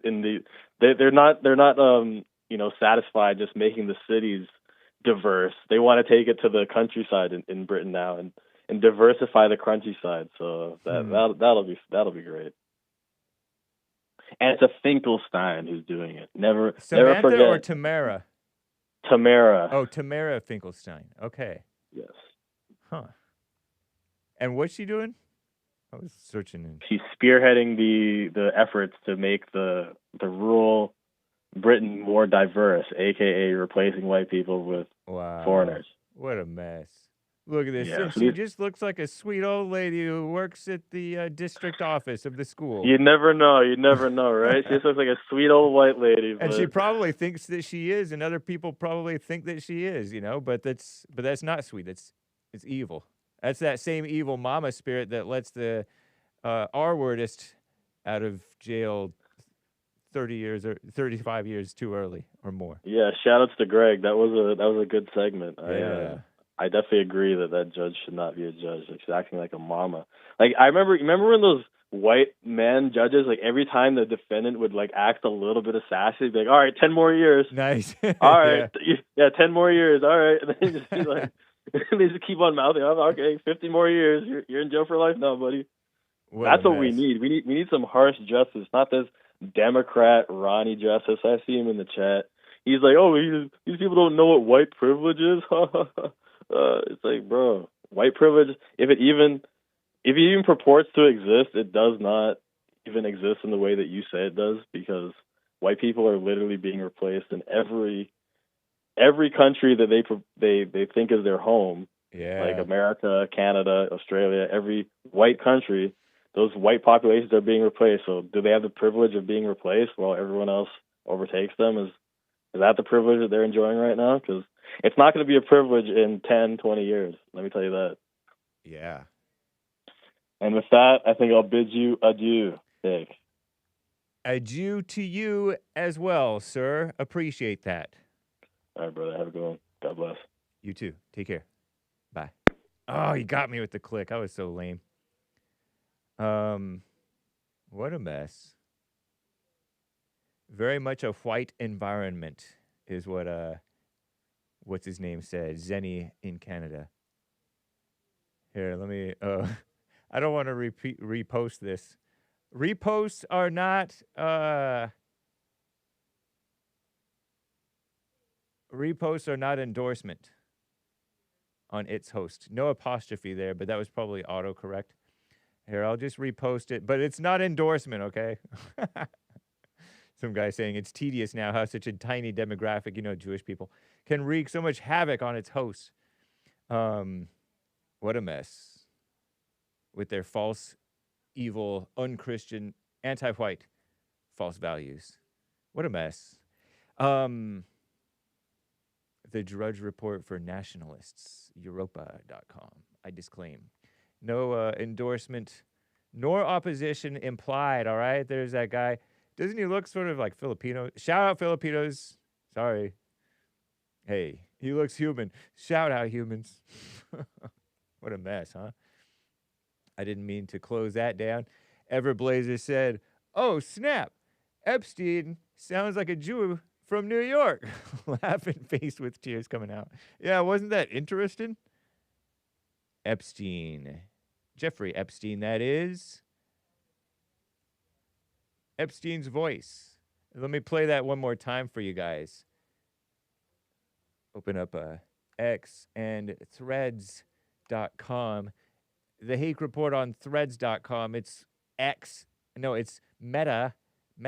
they're not satisfied just making the cities diverse. They want to take it to the countryside in Britain now and diversify the countryside. So that'll be great. And it's a Finkelstein who's doing it. Never forget. Or Tamara? Tamara. Oh, Tamara Finkelstein. Okay. Yes. Huh. And what's she doing? I was searching. She's spearheading the efforts to make the rural Britain more diverse, aka replacing white people with foreigners. What a mess. Look at this. Yeah, And she just looks like a sweet old lady who works at the district office of the school. You never know, right? She just looks like a sweet old white lady. And she probably thinks that she is, and other people probably think that she is, but that's not sweet. It's evil. That's that same evil mama spirit that lets the R-wordist out of jail 30 years or 35 years too early or more. Yeah, shout outs to Greg. That was a good segment. Yeah. I definitely agree that judge should not be a judge. Like, she's acting like a mama. Like, I remember when those white men judges, like, every time the defendant would, like, act a little bit of sassy, they'd be like, all right, 10 more years. Nice. All right. Yeah, 10 more years. All right. And they just be like, they just keep on mouthing, oh, okay, 50 more years. You're in jail for life now, buddy. That's what we need. We need some harsh justice, not this Democrat Ronnie justice. I see him in the chat. He's like, oh, these people don't know what white privilege is. It's like, bro, white privilege, if it even purports to exist, it does not even exist in the way that you say it does, because white people are literally being replaced in every country that they think is their home. Yeah. Like America, Canada, Australia, every white country, those white populations are being replaced. So do they have the privilege of being replaced while everyone else overtakes them? Is that the privilege that they're enjoying right now? Because it's not going to be a privilege in 10, 20 years. Let me tell you that. Yeah. And with that, I think I'll bid you adieu, Hake. Adieu to you as well, sir. Appreciate that. All right, brother. Have a good one. God bless. You too. Take care. Bye. Oh, you got me with the click. I was so lame. What a mess. Very much a white environment is what what's his name said, ZENNY in Canada. Here, let me I don't want to repost this. Reposts are not endorsement on its host. No apostrophe there, but that was probably autocorrect. Here, I'll just repost it, but it's not endorsement, okay? Some guy saying it's tedious now how such a tiny demographic, Jewish people, can wreak so much havoc on its hosts. What a mess. With their false, evil, unchristian, anti-white, false values. What a mess. The Drudge Report for Nationalists, Europa.com. I disclaim. No endorsement nor opposition implied, all right? There's that guy. Doesn't he look sort of like Filipino? Shout out Filipinos. Sorry. Hey, he looks human. Shout out humans. What a mess, huh? I didn't mean to close that down. Everblazer said, oh, snap. Epstein Sounds like a Jew from New York. Laughing face with tears coming out. Yeah, wasn't that interesting? Epstein. Jeffrey Epstein, that is. Epstein's voice. Let me play that one more time for you guys. Open up X and threads.com. The Hake Report on threads.com. It's it's meta /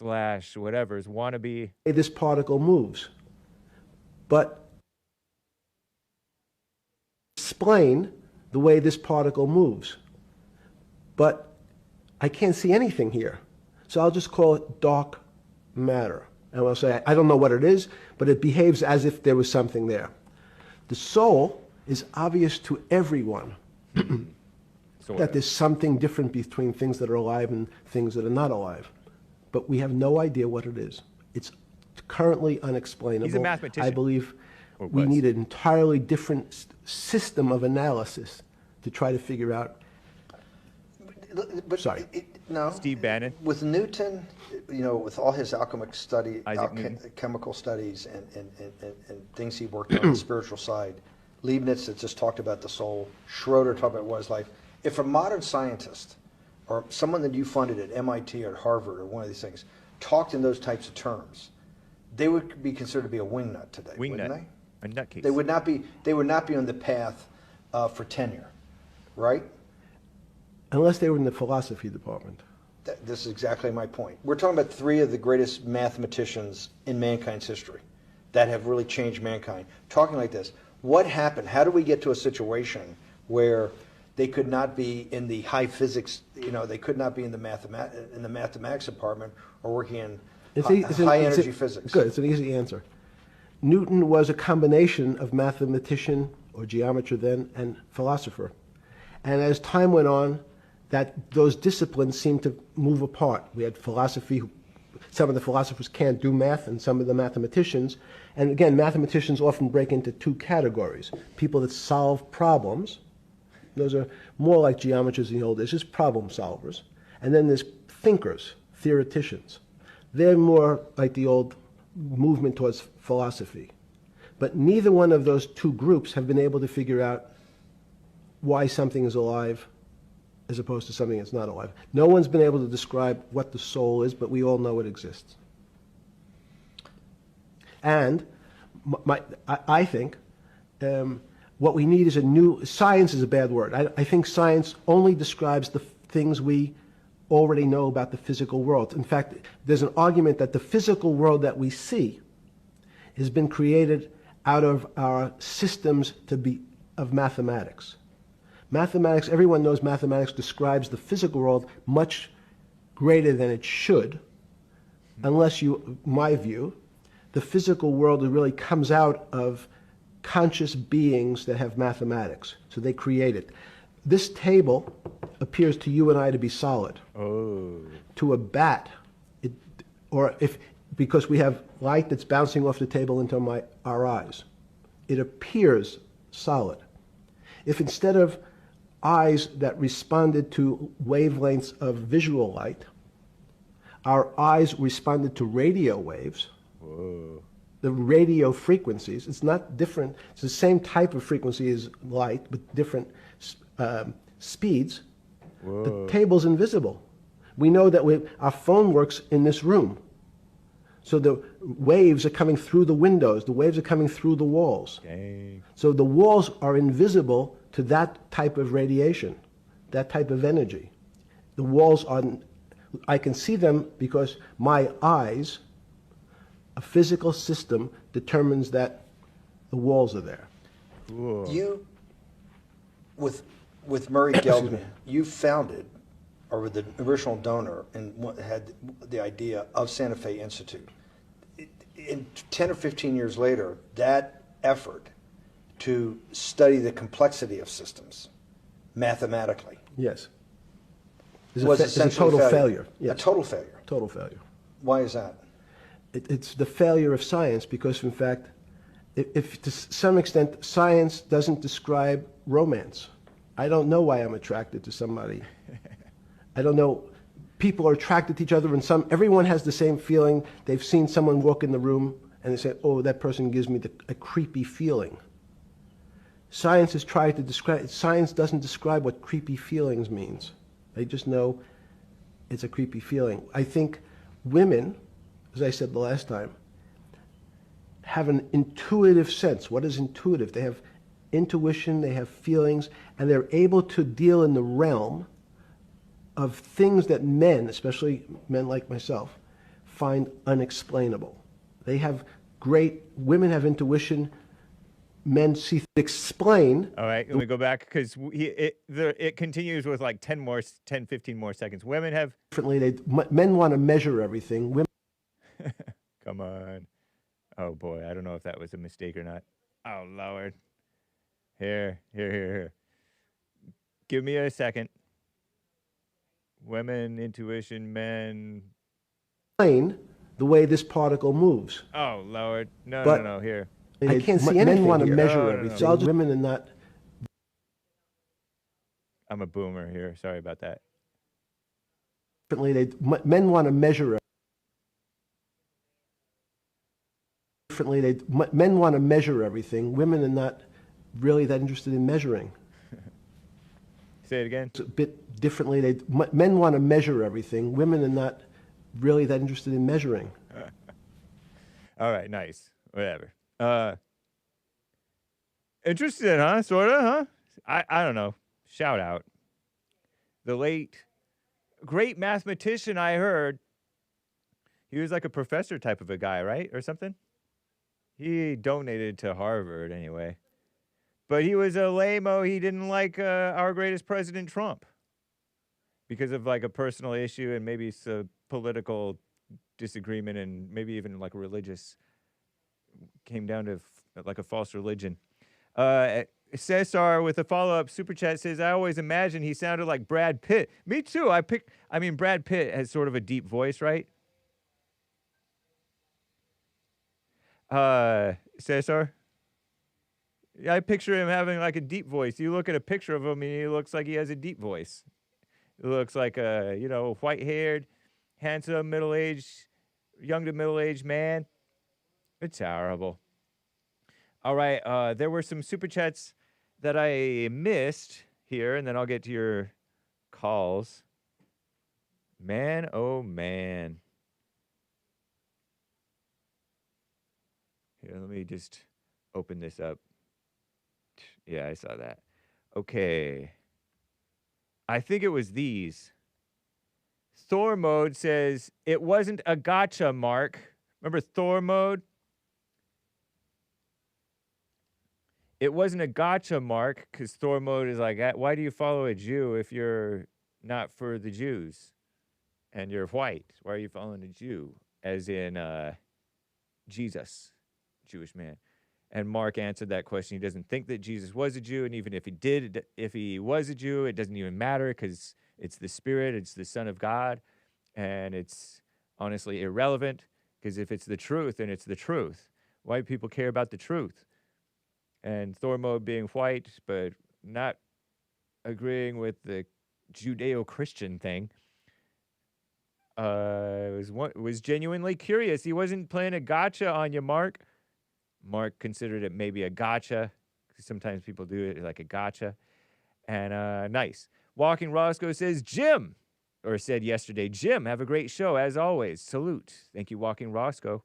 whatever's wannabe. This particle moves. But explain the way this particle moves. But I can't see anything here. So I'll just call it dark matter. And I'll say, I don't know what it is, but it behaves as if there was something there. The soul is obvious to everyone. That there's something different between things that are alive and things that are not alive. But we have no idea what it is. It's currently unexplainable. He's a mathematician. I believe we need an entirely different system of analysis to try to figure out. But Sorry. No. Steve Bannon. With Newton, with all his Newton. chemical studies and things he worked on the spiritual side, Leibniz that just talked about the soul, Schroeder talked about what is life. If a modern scientist or someone that you funded at MIT or Harvard or one of these things talked in those types of terms, they would be considered to be a wingnut today, wouldn't they? A nutcase. They would not be on the path for tenure, right? Unless they were in the philosophy department. This is exactly my point. We're talking about three of the greatest mathematicians in mankind's history that have really changed mankind. Talking like this, what happened? How do we get to a situation where they could not be in the high physics, they could not be in the mathematics department or working in high energy physics? Good, it's an easy answer. Newton was a combination of mathematician, or geometer then, and philosopher. And as time went on, those disciplines seemed to move apart. We had philosophy. Some of the philosophers can't do math, and some of the mathematicians. And again, mathematicians often break into two categories. People that solve problems. Those are more like geometers in the old days, just problem solvers. And then there's thinkers, theoreticians. They're more like the old movement towards philosophy. But neither one of those two groups have been able to figure out why something is alive as opposed to something that's not alive. No one's been able to describe what the soul is, but we all know it exists. And I think what we need is science is a bad word. I think science only describes the things we already know about the physical world. In fact, there's an argument that the physical world that we see has been created out of our systems of mathematics. Mathematics, everyone knows mathematics describes the physical world much greater than it should, unless my view, the physical world really comes out of conscious beings that have mathematics. So they create it. This table appears to you and I to be solid. Oh. To a bat, because we have light that's bouncing off the table into our eyes, it appears solid. If instead of eyes that responded to wavelengths of visual light, our eyes responded to radio waves, Whoa. the radio frequencies, it's not different, it's the same type of frequency as light, but different speeds, Whoa. the table's invisible. We know that our phone works in this room. So the waves are coming through the windows, the waves are coming through the walls. Dang. So the walls are invisible to that type of radiation, that type of energy. The walls I can see them because my eyes, a physical system determines that the walls are there. Cool. You, with Murray Geldman, you founded, or were the original donor, and had the idea of Santa Fe Institute. In 10 or 15 years later, that effort to study the complexity of systems mathematically. Yes. It's a total failure. Yes. A total failure. Total failure. Why is that? It's the failure of science because, in fact, if to some extent science doesn't describe romance, I don't know why I'm attracted to somebody. I don't know. people are attracted to each other, and everyone has the same feeling. They've seen someone walk in the room, and they say, oh, that person gives me a creepy feeling. Science has tried to describe, science doesn't describe what creepy feelings means. They just know it's a creepy feeling. I think women, as I said the last time, have an intuitive sense. What is intuitive? They have intuition, they have feelings, and they're able to deal in the realm of things that men, especially men like myself, find unexplainable. They have women have intuition, men see, explain. All right, let me go back because it continues with like 10, 15 more seconds. Women have differently. Men want to measure everything. Women. Come on. Oh boy, I don't know if that was a mistake or not. Oh Lord. Here. Give me a second. Women, intuition, men. Explain the way this particle moves. Oh Lord, no, here. I can't see anything. Men want to measure No. everything. So women are not. I'm a boomer here. Sorry about that. Differently, men want to measure. Differently, men want to measure everything. Women are not really that interested in measuring. Say it again. It's a bit differently. Men want to measure everything. Women are not really that interested in measuring. All right, nice. Whatever. Interested, huh? Sorta, huh? I don't know. Shout out. The late, great mathematician I heard. He was like a professor type of a guy, right? Or something? He donated to Harvard anyway. But he was a lame-o. He didn't like our greatest president, Trump. Because of like a personal issue and maybe some political disagreement and maybe even like religious. Came down to like a false religion. Cesar with a follow-up super chat says, I always imagined he sounded like Brad Pitt. Me too. Brad Pitt has sort of a deep voice, right? Cesar? Yeah, I picture him having like a deep voice. You look at a picture of him and he looks like he has a deep voice. He looks like a, white-haired, handsome, middle-aged, young to middle-aged man. It's horrible. All right, there were some super chats that I missed here, and then I'll get to your calls. Man, oh man. Here, let me just open this up. Yeah, I saw that. Okay. I think it was these. Thor Mode says, it wasn't a gotcha, Mark. Remember Thor Mode? It wasn't a gotcha, Mark, because Thor Mode is like, why do you follow a Jew if you're not for the Jews? And you're white. Why are you following a Jew? As in Jesus, Jewish man. And Mark answered that question. He doesn't think that Jesus was a Jew, and even if he was a Jew, it doesn't even matter because it's the Spirit, it's the Son of God, and it's honestly irrelevant because if it's the truth, then it's the truth. White people care about the truth. And Thor Mode being white, but not agreeing with the Judeo-Christian thing, was genuinely curious. He wasn't playing a gotcha on you, Mark. Mark considered it maybe a gotcha. Sometimes people do it like a gotcha. And nice. Walking Roscoe says, Jim, or said yesterday, Jim, have a great show as always. Salute. Thank you, Walking Roscoe.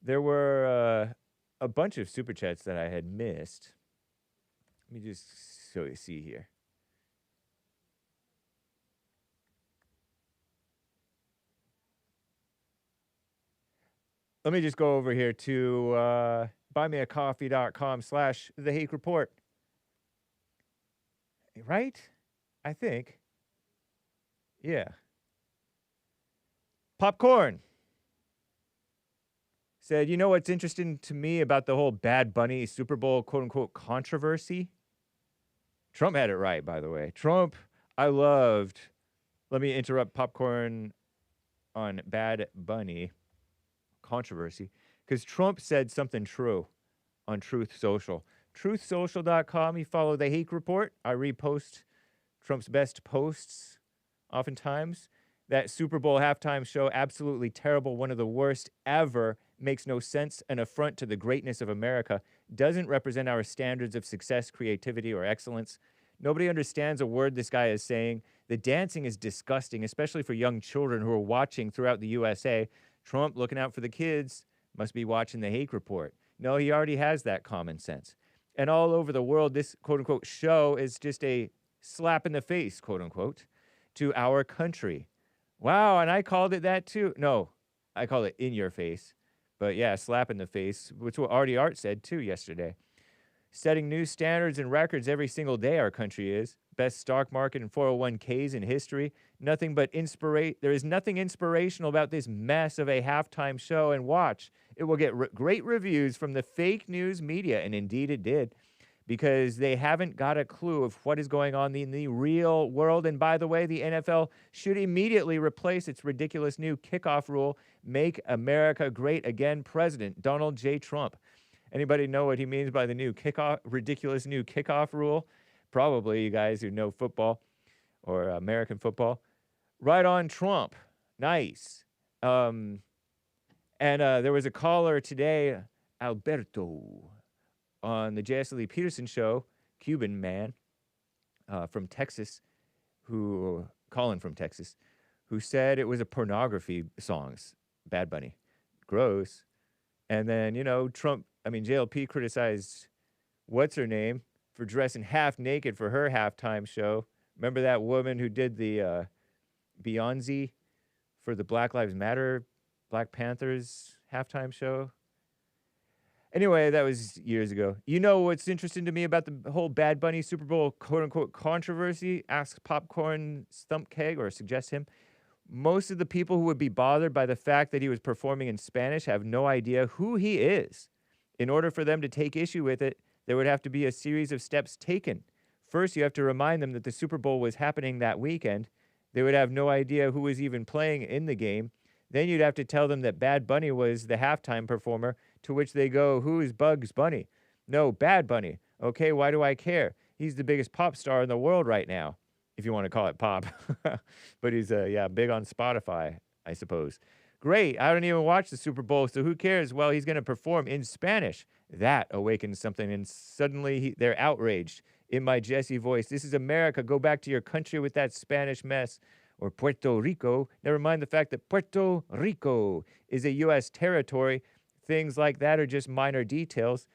There were a bunch of super chats that I had missed. Let me just see here. Let me just go over here to buymeacoffee.com/The Hake Report. Right? I think. Yeah. Popcorn said, you know what's interesting to me about the whole Bad Bunny Super Bowl quote-unquote controversy? Trump had it right, by the way. Trump, I loved. Let me interrupt Popcorn on Bad Bunny controversy because Trump said something true on Truth Social. TruthSocial.com. You follow the Hake Report. I repost Trump's best posts oftentimes. That Super Bowl halftime show, absolutely terrible, one of the worst ever, makes no sense, an affront to the greatness of America, doesn't represent our standards of success, creativity, or excellence. Nobody understands a word this guy is saying. The dancing is disgusting, especially for young children who are watching throughout the USA. Trump, looking out for the kids, must be watching the Hake report. No, he already has that common sense. And all over the world, this quote-unquote show is just a slap in the face, quote-unquote, to our country. Wow, and I called it that too. No, I call it in your face. But yeah, slap in the face, which what Artie Art said too yesterday. Setting new standards and records every single day, our country is. Best stock market and 401ks in history. Nothing but there is nothing inspirational about this mess of a halftime show. And watch, it will get great reviews from the fake news media. And indeed it did. Because they haven't got a clue of what is going on in the real world. And by the way, the NFL should immediately replace its ridiculous new kickoff rule. Make America great again, President Donald J. Trump. Anybody know what he means by the new ridiculous new kickoff rule? Probably you guys who know football or American football. Right on Trump. Nice. And there was a caller today, Alberto, on the J.S. Lee Peterson show, Cuban man from Texas, Colin from Texas, who said it was a pornography songs, Bad Bunny. Gross. And then, JLP criticized what's-her-name for dressing half naked for her halftime show. Remember that woman who did the Beyonce for the Black Lives Matter, Black Panthers halftime show? Anyway, that was years ago. You know what's interesting to me about the whole Bad Bunny Super Bowl quote-unquote controversy? Ask Popcorn Stump Keg or suggest him. Most of the people who would be bothered by the fact that he was performing in Spanish have no idea who he is. In order for them to take issue with it, there would have to be a series of steps taken. First, you have to remind them that the Super Bowl was happening that weekend. They would have no idea who was even playing in the game. Then you'd have to tell them that Bad Bunny was the halftime performer, to which they go, who is Bugs Bunny? No, Bad Bunny. Okay, why do I care? He's the biggest pop star in the world right now, if you want to call it pop. But he's, big on Spotify, I suppose. Great, I don't even watch the Super Bowl, so who cares? Well, he's going to perform in Spanish. That awakens something, and suddenly they're outraged. In my Jesse voice, this is America. Go back to your country with that Spanish mess. Or Puerto Rico. Never mind the fact that Puerto Rico is a U.S. territory. Things like that are just minor details.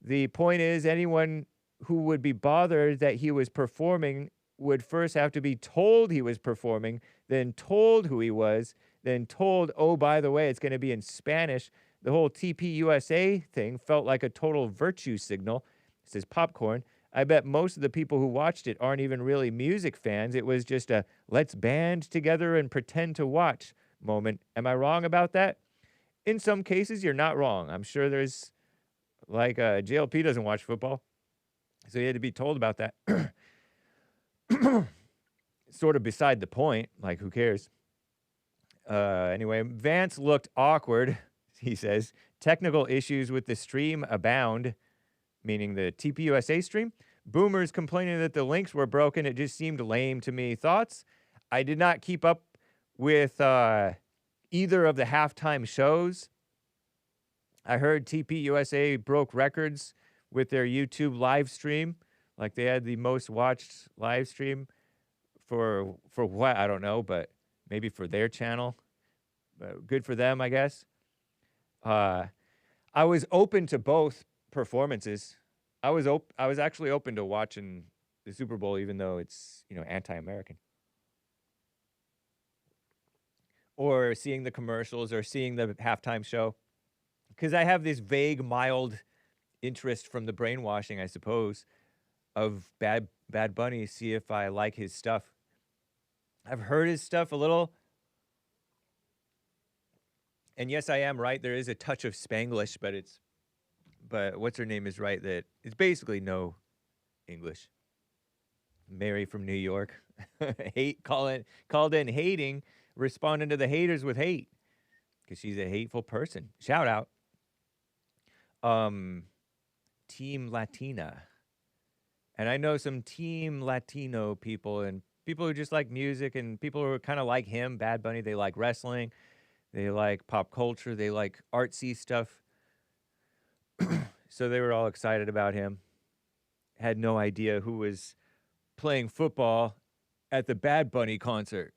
The point is, anyone who would be bothered that he was performing would first have to be told he was performing, then told who he was, then told, oh, by the way, it's going to be in Spanish. The whole TPUSA thing felt like a total virtue signal. It says Popcorn. I bet most of the people who watched it aren't even really music fans. It was just a let's band together and pretend to watch moment. Am I wrong about that? In some cases, you're not wrong. I'm sure there's, JLP doesn't watch football, so he had to be told about that. Sort of beside the point, who cares? Anyway, Vance looked awkward, he says. Technical issues with the stream abound, meaning the TPUSA stream. Boomers complaining that the links were broken. It just seemed lame to me. Thoughts? I did not keep up with either of the halftime shows. I heard TPUSA broke records with their YouTube live stream. They had the most watched live stream for what? I don't know, but maybe for their channel. Good for them, I guess. I was open to both performances. I was actually open to watching the Super Bowl, even though it's, anti-American. Or seeing the commercials or seeing the halftime show. Because I have this vague, mild interest from the brainwashing, I suppose, of Bad Bunny, see if I like his stuff. I've heard his stuff a little. And yes, I am right. There is a touch of Spanglish, but what's her name is right that it's basically no English. Mary from New York. Called in hating, responding to the haters with hate. Because she's a hateful person. Shout out. Team Latina. And I know some Team Latino people, and People who just like music and people who are kind of like him, Bad Bunny, they like wrestling, they like pop culture, they like artsy stuff. So they were all excited about him. Had no idea who was playing football at the Bad Bunny concert.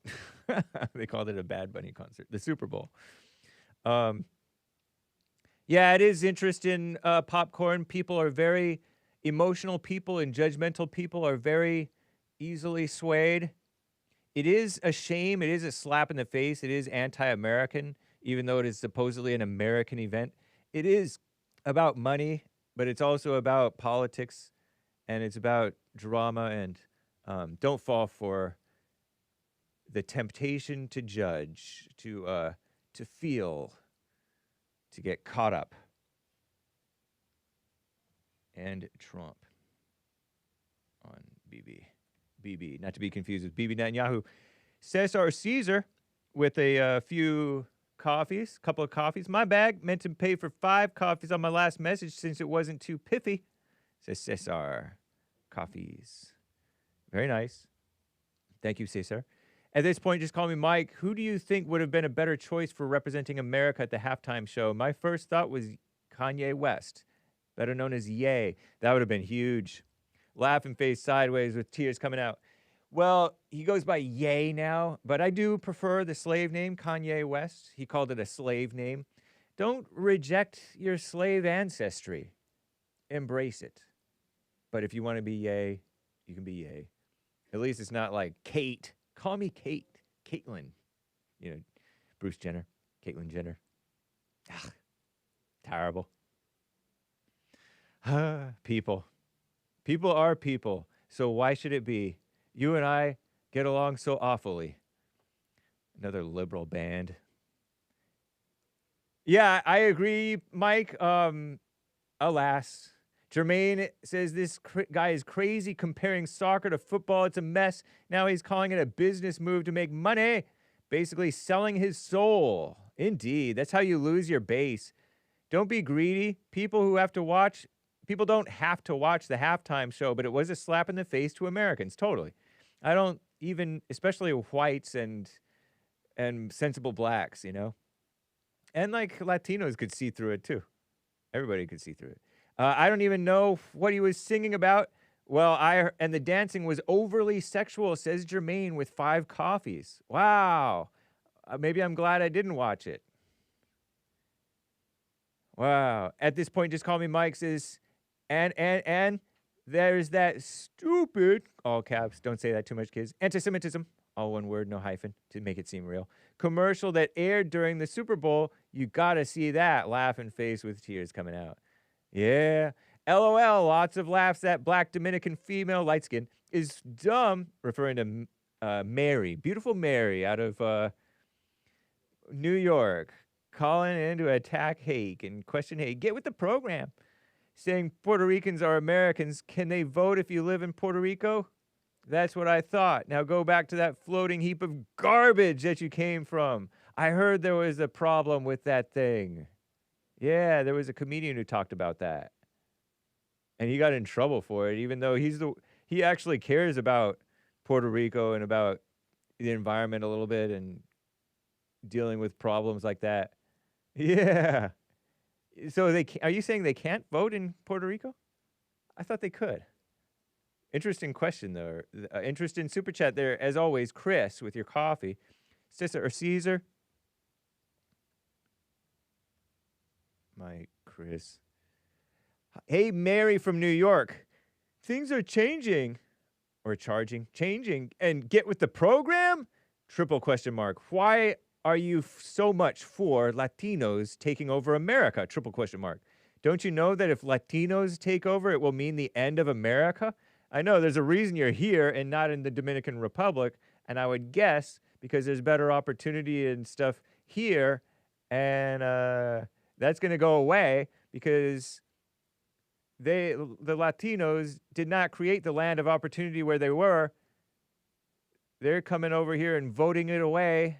They called it a Bad Bunny concert, the Super Bowl. Yeah, it is interesting, popcorn. People are very emotional people and judgmental people are very easily swayed. It is a shame. It is a slap in the face. It is anti-American, even though it is supposedly an American event. It is about money, but it's also about politics, and it's about drama, and don't fall for the temptation to judge, to feel, to get caught up. And Trump on BB, not to be confused with BB Netanyahu. Cesar with a few coffees, couple of coffees. My bag, meant to pay for 5 coffees on my last message since it wasn't too pithy. Says Cesar, coffees. Very nice. Thank you, Cesar. At this point, just call me Mike. Who do you think would have been a better choice for representing America at the halftime show? My first thought was Kanye West, better known as Ye. That would have been huge. Laughing face sideways with tears coming out. Well, he goes by Ye now, but I do prefer the slave name, Kanye West. He called it a slave name. Don't reject your slave ancestry. Embrace it. But if you want to be Ye, you can be Ye. At least it's not like Kate. Call me Kate. Caitlyn. You know, Bruce Jenner. Caitlyn Jenner. Ugh, terrible. People. People are people. So why should it be? You and I get along so awfully. Another liberal band. Yeah, I agree, Mike. Alas. Jermaine says this guy is crazy comparing soccer to football. It's a mess. Now he's calling it a business move to make money. Basically selling his soul. Indeed. That's how you lose your base. Don't be greedy. People don't have to watch the halftime show, but it was a slap in the face to Americans. Totally. I don't even, especially whites and sensible blacks, you know? And like Latinos could see through it too. Everybody could see through it. I don't even know what he was singing about. Well, and the dancing was overly sexual, says Jermaine, with 5 coffees. Wow. Maybe I'm glad I didn't watch it. Wow. At this point, just call me Mike, says, and there's that stupid, all caps, don't say that too much, kids, anti-Semitism, all one word, no hyphen, to make it seem real, commercial that aired during the Super Bowl. You gotta see that, laughing face with tears coming out. Yeah. LOL, lots of laughs. That black Dominican female, light skin, is dumb, referring to Mary, beautiful Mary out of New York, calling in to attack Hake and question Hake. Get with the program. Saying Puerto Ricans are Americans. Can they vote if you live in Puerto Rico? That's what I thought. Now go back to that floating heap of garbage that you came from. I heard there was a problem with that thing. Yeah, there was a comedian who talked about that. And he got in trouble for it, even though he actually cares about Puerto Rico and about the environment a little bit and dealing with problems like that. Yeah. So are you saying they can't vote in Puerto Rico? I thought they could. Interesting question, though. Interesting super chat there, as always. Chris, with your coffee. Cesar or Cesar? My Chris. Hey, Mary from New York. Things are changing. Or changing. And get with the program? Triple question mark. Why are you so much for Latinos taking over America? Triple question mark. Don't you know that if Latinos take over, it will mean the end of America? I know there's a reason you're here and not in the Dominican Republic. And I would guess because there's better opportunity and stuff here. And that's going to go away because the Latinos did not create the land of opportunity where they were. They're coming over here and voting away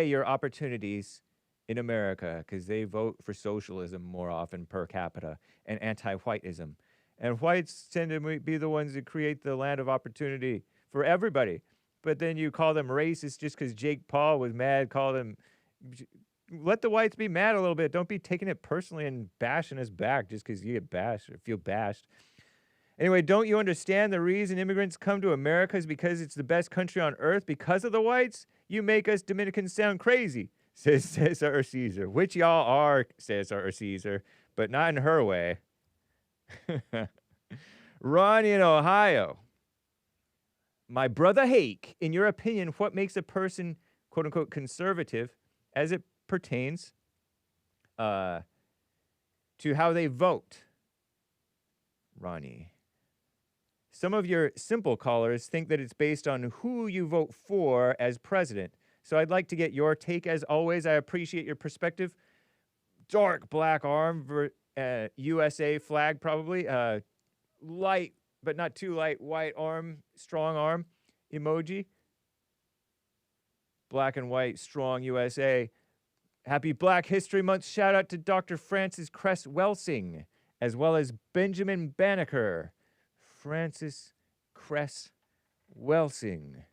your opportunities in America because they vote for socialism more often per capita and anti-whiteism. And whites tend to be the ones that create the land of opportunity for everybody. But then you call them racist just because Jake Paul was mad, call them... Let the whites be mad a little bit. Don't be taking it personally and bashing us back just because you get bashed or feel bashed. Anyway, don't you understand the reason immigrants come to America is because it's the best country on earth because of the whites? You make us Dominicans sound crazy, says Cesar or Cesar, which y'all are, Cesar or Cesar, but not in her way. Ronnie in Ohio. My brother Hake, in your opinion, what makes a person, quote unquote, conservative as it pertains to how they vote? Ronnie. Some of your simple callers think that it's based on who you vote for as president. So I'd like to get your take as always. I appreciate your perspective. Dark black arm, USA flag probably. Light, but not too light, white arm, strong arm emoji. Black and white, strong USA. Happy Black History Month. Shout out to Dr. Francis Cress Welsing, as well as Benjamin Banneker. Francis Cress Welsing.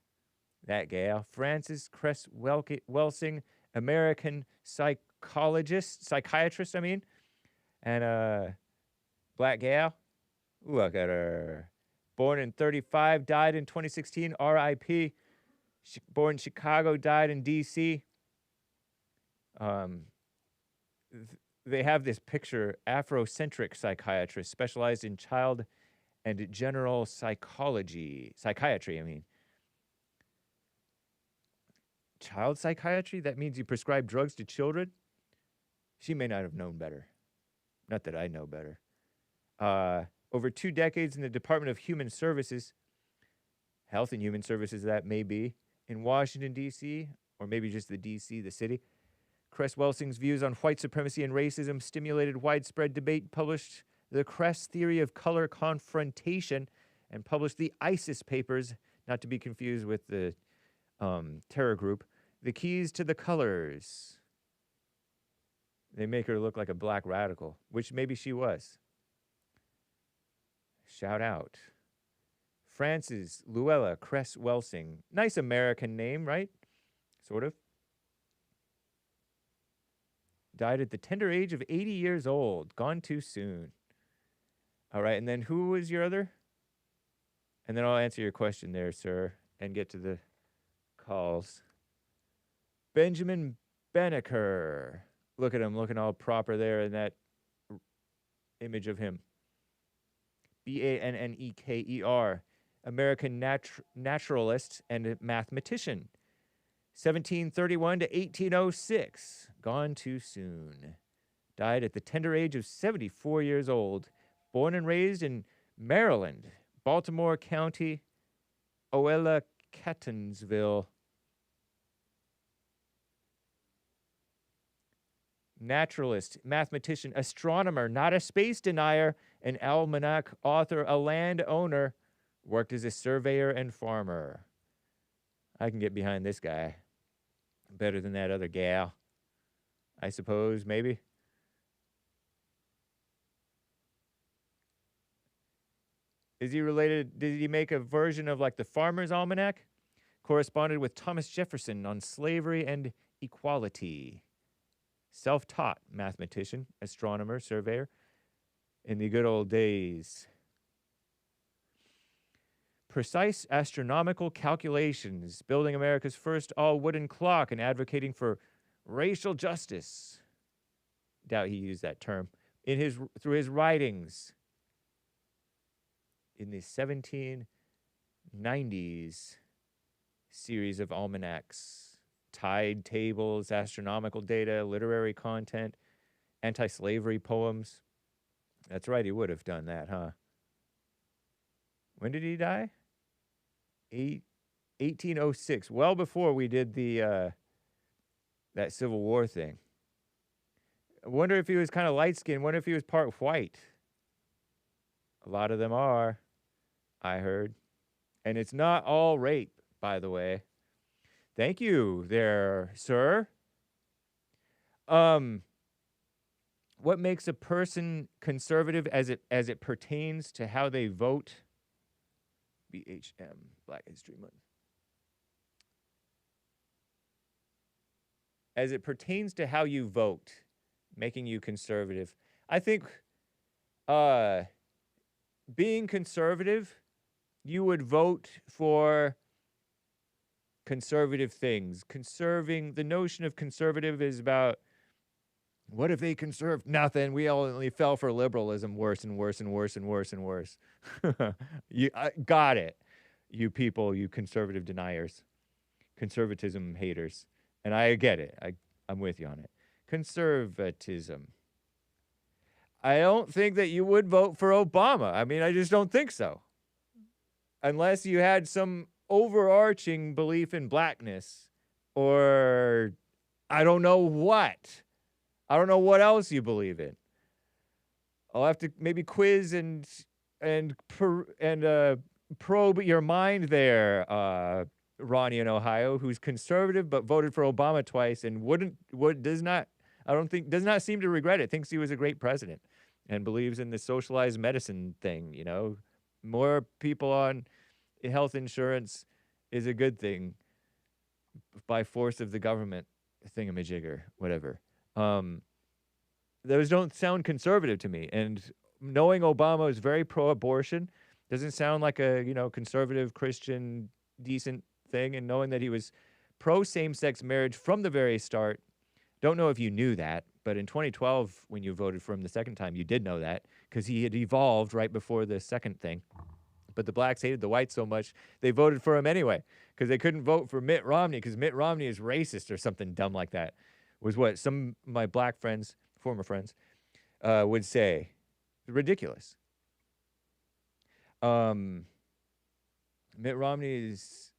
That gal. Francis Cress Welsing, American psychiatrist, and black gal. Look at her. Born in 35, died in 2016, R.I.P. Born in Chicago, died in D.C. They have this picture, Afrocentric psychiatrist, specialized in child and general psychiatry, Child psychiatry? That means you prescribe drugs to children? She may not have known better. Not that I know better. Over 2 decades in the Department of Human Services, Health and Human Services that may be, in Washington, D.C., or maybe just the D.C., the city. Cress Welsing's views on white supremacy and racism stimulated widespread debate, published the Cress Theory of Color Confrontation, and published the ISIS Papers, not to be confused with the terror group, The Keys to the Colors. They make her look like a black radical, which maybe she was. Shout out. Frances Luella Cress Welsing. Nice American name, right? Sort of. Died at the tender age of 80 years old. Gone too soon. All right, and then who was your other? And then I'll answer your question there, sir, and get to the calls. Benjamin Banneker. Look at him, looking all proper there in that image of him. Banneker. American naturalist and mathematician. 1731 to 1806. Gone too soon. Died at the tender age of 74 years old. Born and raised in Maryland, Baltimore County, Catonsville. Naturalist, mathematician, astronomer, not a space denier, an almanac author, a landowner, worked as a surveyor and farmer. I can get behind this guy. Better than that other gal, I suppose, maybe. Is he related? Did he make a version of like the Farmer's Almanac? Corresponded with Thomas Jefferson on slavery and equality. Self-taught mathematician, astronomer, surveyor in the good old days. Precise astronomical calculations, building America's first all-wooden clock and advocating for racial justice. Doubt he used that term. Through his writings in the 1790s series of almanacs. Tide tables, astronomical data, literary content, anti-slavery poems. That's right, he would have done that, huh? When did he die? 1806, well before we did the that Civil War thing. I wonder if he was kind of light-skinned. Wonder if he was part white. A lot of them are, I heard. And it's not all rape, by the way. Thank you there, sir. What makes a person conservative as it pertains to how they vote? BHM, Black History Month. As it pertains to how you vote, making you conservative, I think being conservative, you would vote for conservative things. The notion of conservative is about, what if they conserved nothing? We only fell for liberalism worse and worse and worse and worse and worse. I got it, you people, you conservative deniers, conservatism haters. And I get it. I'm with you on it. Conservatism. I don't think that you would vote for Obama. I mean, I just don't think so. Unless you had some overarching belief in blackness, or I don't know what. I don't know what else you believe in. I'll have to maybe quiz and probe your mind there, Ronnie in Ohio, who's conservative but voted for Obama twice and does not seem to regret it. Thinks he was a great president and believes in the socialized medicine thing. You know, more people on health insurance is a good thing by force of the government thingamajigger, whatever. Those don't sound conservative to me. And knowing Obama is very pro-abortion doesn't sound like a, conservative Christian decent thing. And knowing that he was pro same-sex marriage from the very start, don't know if you knew that, but in 2012, when you voted for him the second time, you did know that because he had evolved right before the second thing. But the blacks hated the whites so much, they voted for him anyway because they couldn't vote for Mitt Romney because Mitt Romney is racist or something dumb like that, was what some of my black friends, former friends, would say. Ridiculous. Mitt Romney is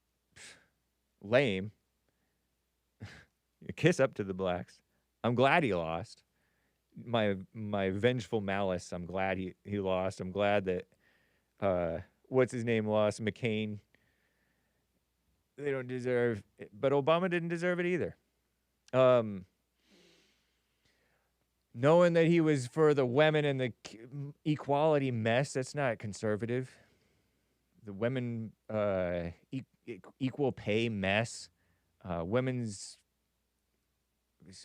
lame. Kiss up to the blacks. I'm glad he lost. My vengeful malice, I'm glad he lost. I'm glad that, what's his name lost? McCain. They don't deserve it. But Obama didn't deserve it either. Knowing that he was for the women and the equality mess, that's not conservative. The women equal pay mess. Women's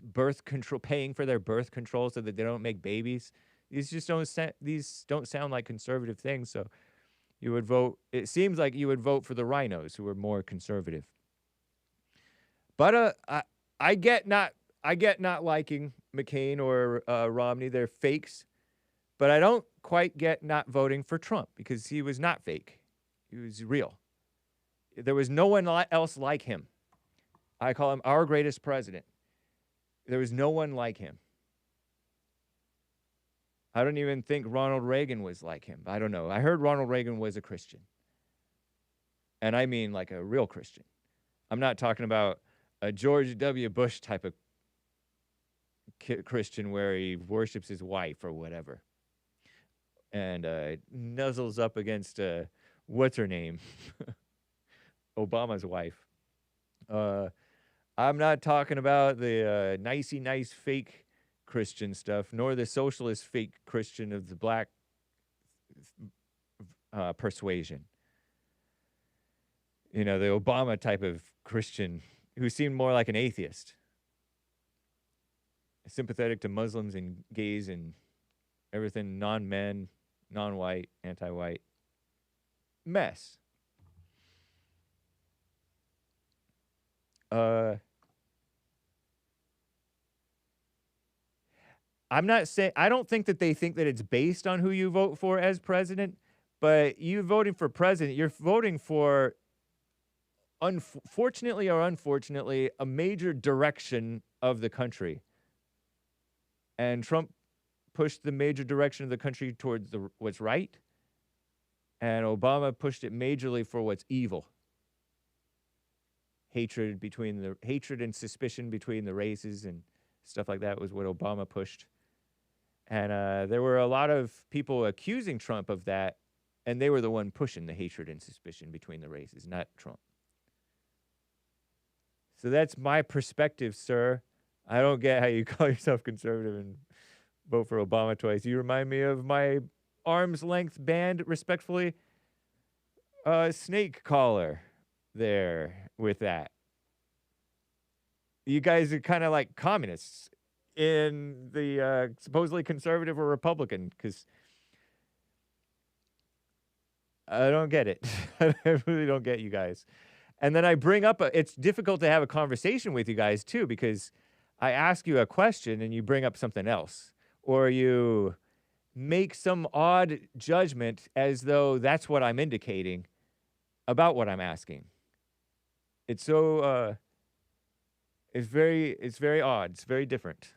birth control, paying for their birth control so that they don't make babies. These don't sound like conservative things. So you would vote. It seems like you would vote for the rhinos, who are more conservative. But I get not liking McCain or Romney. They're fakes. But I don't quite get not voting for Trump because he was not fake. He was real. There was no one else like him. I call him our greatest president. There was no one like him. I don't even think Ronald Reagan was like him. I don't know. I heard Ronald Reagan was a Christian. And I mean like a real Christian. I'm not talking about a George W. Bush type of Christian where he worships his wife or whatever. And nuzzles up against, what's her name? Obama's wife. I'm not talking about the nicey nice fake Christian stuff, nor the socialist fake Christian of the black persuasion. The Obama type of Christian who seemed more like an atheist. Sympathetic to Muslims and gays and everything, non-men, non-white, anti-white. Mess. I'm not saying, I don't think that they think that it's based on who you vote for as president, but you voting for president, you're voting for, fortunately or unfortunately, a major direction of the country. And Trump pushed the major direction of the country towards what's right, and Obama pushed it majorly for what's evil. Hatred and suspicion between the races and stuff like that was what Obama pushed. And there were a lot of people accusing Trump of that, and they were the one pushing the hatred and suspicion between the races, not Trump. So that's my perspective, sir. I don't get how you call yourself conservative and vote for Obama twice. You remind me of my arm's length band, respectfully. snake collar there with that. You guys are kind of like communists in the supposedly conservative or Republican, because I don't get it. I really don't get you guys. And then I bring up, it's difficult to have a conversation with you guys too, because I ask you a question and you bring up something else, or you make some odd judgment as though that's what I'm indicating about what I'm asking. It's so, it's very odd. It's very different.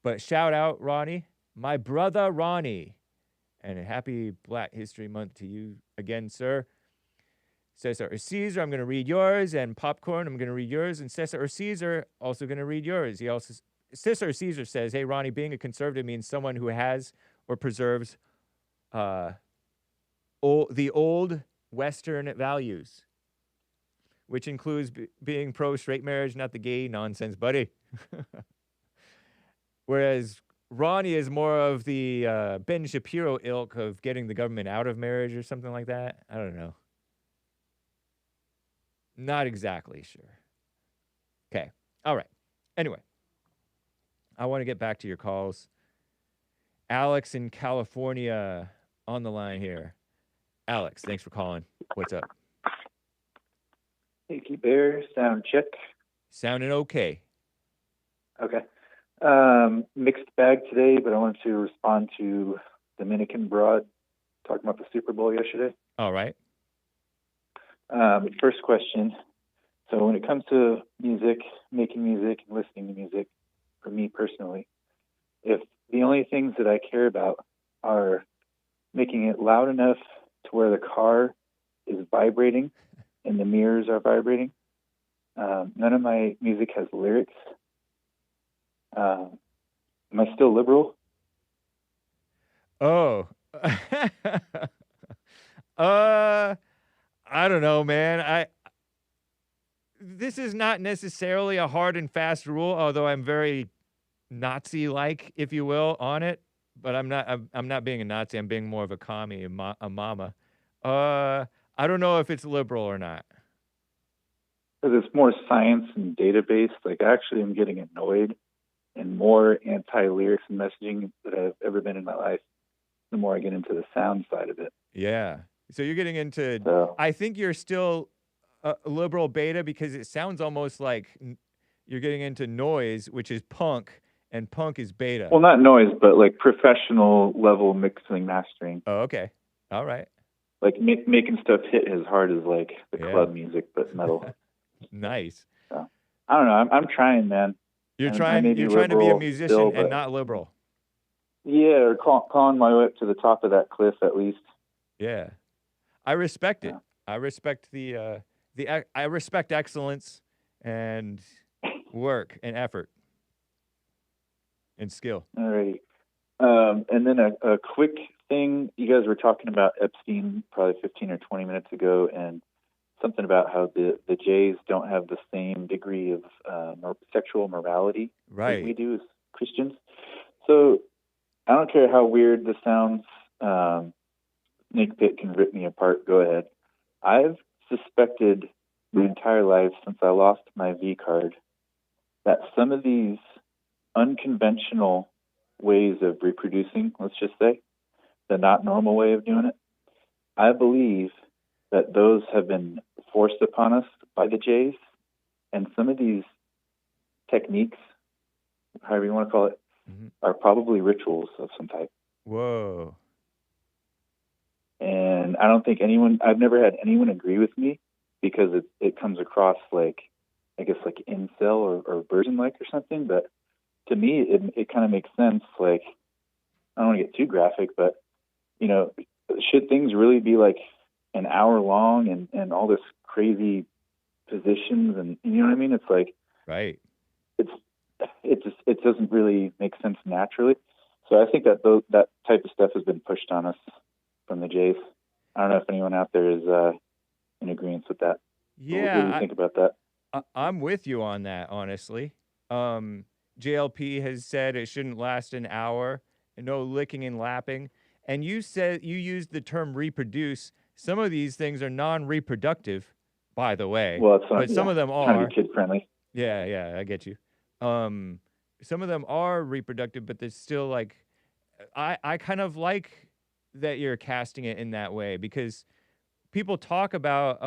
But shout out, Ronnie, my brother Ronnie. And a happy Black History Month to you again, sir. Cesar or Cesar, I'm going to read yours. And Popcorn, I'm going to read yours. And Cesar or Cesar, also going to read yours. Cesar or Cesar says, hey, Ronnie, being a conservative means someone who has or preserves the old Western values, which includes being pro-straight marriage, not the gay nonsense, buddy. Whereas Ronnie is more of the Ben Shapiro ilk of getting the government out of marriage or something like that. I don't know. Not exactly sure. Okay. All right. Anyway, I want to get back to your calls. Alex in California on the line here. Alex, thanks for calling. What's up? Hey, Bear, sound check. Sounding okay. Okay. Mixed bag today, but I wanted to respond to Dominican Broad talking about the Super Bowl yesterday. All right. First question. So when it comes to music, making music and listening to music, for me personally, if the only things that I care about are making it loud enough to where the car is vibrating and the mirrors are vibrating, none of my music has lyrics. Am I still liberal? Oh. I don't know, man. This is not necessarily a hard and fast rule, although I'm very Nazi-like, if you will, on it. But I'm not being a Nazi. I'm being more of a commie, a mama. I don't know if it's liberal or not. Because it's more science and data-based. Like, actually, I'm getting annoyed and more anti-lyrics and messaging that I've ever been in my life, the more I get into the sound side of it. Yeah. So you're getting into, I think you're still a liberal beta, because it sounds almost like you're getting into noise, which is punk, and punk is beta. Well, not noise, but like professional level mixing, mastering. Oh, okay. All right. Like making stuff hit as hard as like the club music, but metal. Nice. So, I don't know. I'm trying, man. You're trying to be a musician still, and not liberal. Yeah, or calling my way up to the top of that cliff at least. Yeah, I respect it. I respect I respect excellence and work and effort and skill. Alrighty. And then a quick thing. You guys were talking about Epstein probably 15 or 20 minutes ago, and something about how the Jays don't have the same degree of sexual morality as we do as Christians. So I don't care how weird this sounds. Snake Pit can rip me apart. Go ahead. I've suspected my entire life since I lost my V card that some of these unconventional ways of reproducing, let's just say, the not normal way of doing it, I believe that those have been forced upon us by the Jays, and some of these techniques, however you want to call it, are probably rituals of some type. Whoa. And I don't think I've never had anyone agree with me, because it comes across like, I guess, like incel or virgin-like or something, but to me, it kind of makes sense. Like, I don't want to get too graphic, but, you know, should things really be like an hour long and all this crazy positions, and you know what I mean? It's like, right. It doesn't really make sense naturally. So I think that that type of stuff has been pushed on us from the Jays. I don't know if anyone out there is in agreement with that. Yeah. What do you think about that? I'm with you on that, honestly. JLP has said it shouldn't last an hour, and no licking and lapping. And you said you used the term reproduce. Some of these things are non-reproductive, by the way. Well, it's not, but some of them trying are. to be kid friendly. Yeah, I get you. Some of them are reproductive, but there's still like, I kind of like that you're casting it in that way, because people talk about,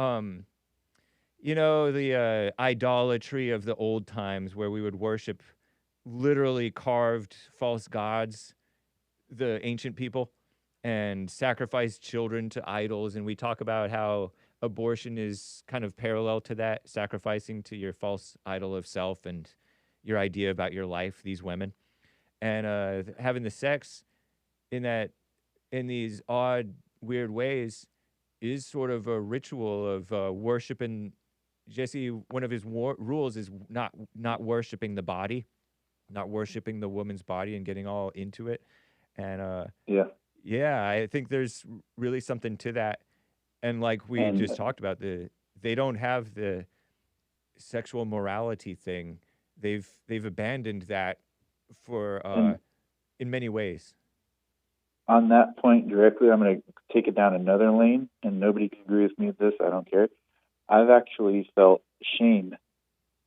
the idolatry of the old times where we would worship literally carved false gods, the ancient people, and sacrifice children to idols. And we talk about how abortion is kind of parallel to that, sacrificing to your false idol of self and your idea about your life, these women. And having the sex in these odd, weird ways is sort of a ritual of worshiping. Jesse, one of his rules is not worshiping the body, not worshiping the woman's body and getting all into it. And yeah, I think there's really something to that. And like we just talked about, they don't have the sexual morality thing. They've abandoned that for in many ways. On that point directly, I'm going to take it down another lane, and nobody can agree with me with this. I don't care. I've actually felt shame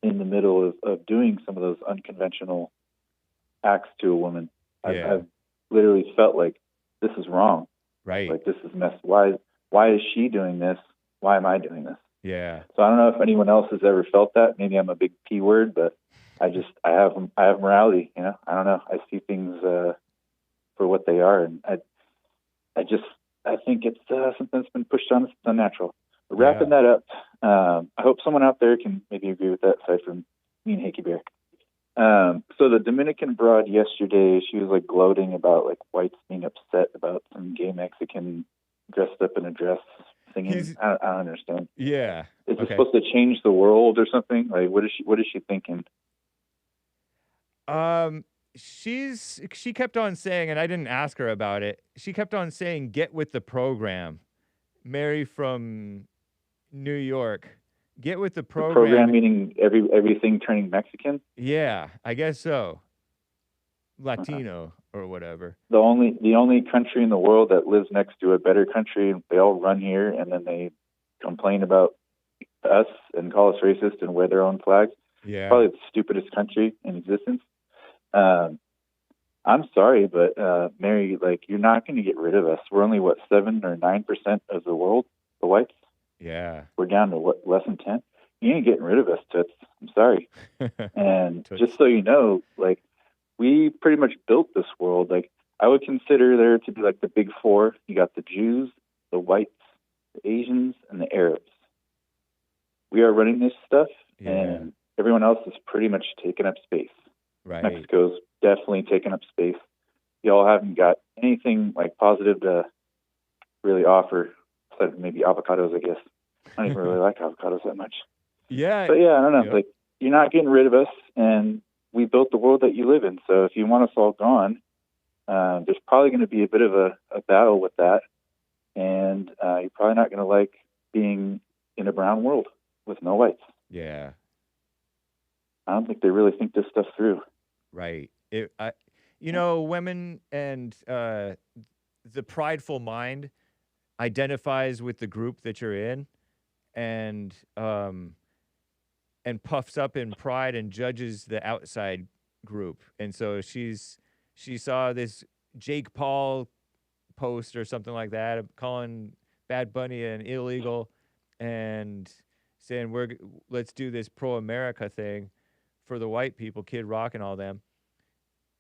in the middle of doing some of those unconventional acts to a woman. Yeah. I've literally felt like this is wrong. Right. Like this is messed. Why is she doing this? Why am I doing this? Yeah. So I don't know if anyone else has ever felt that. Maybe I'm a big P word, but I have morality. I don't know. I see things for what they are, and I think it's something that's been pushed on us. It's unnatural. But wrapping that up, I hope someone out there can maybe agree with that, aside from me and Hake Bear. So the Dominican broad yesterday, she was like gloating about like whites being upset about some gay Mexican dressed up in a dress singing. I don't understand. Yeah. Is it supposed to change the world or something? Like, what is she thinking? She kept on saying, and I didn't ask her about it, she kept on saying, get with the program. Mary from New York. Get with the program. The program meaning everything turning Mexican? Yeah, I guess so. Latino or whatever. The only country in the world that lives next to a better country, and they all run here, and then they complain about us and call us racist and wear their own flags. Yeah. Probably the stupidest country in existence. I'm sorry, but Mary, like, you're not going to get rid of us. We're only 7 or 9% of the world, the whites. Yeah. We're down to less than 10. You ain't getting rid of us, Toots. I'm sorry. And just so you know, like, we pretty much built this world. Like, I would consider there to be like the big four. You got the Jews, the whites, the Asians, and the Arabs. We are running this stuff, and everyone else is pretty much taking up space. Right. Mexico's definitely taking up space. Y'all haven't got anything like positive to really offer, except maybe avocados, I guess. I don't even really like avocados that much. Yeah. But yeah, I don't know. Like, you're not getting rid of us, and we built the world that you live in. So if you want us all gone, there's probably going to be a bit of a battle with that, and you're probably not going to like being in a brown world with no whites. Yeah. I don't think they really think this stuff through. Right. Women and the prideful mind identifies with the group that you're in, and puffs up in pride and judges the outside group. And so she saw this Jake Paul post or something like that, calling Bad Bunny an illegal and saying let's do this pro-America thing for the white people, Kid Rock and all them.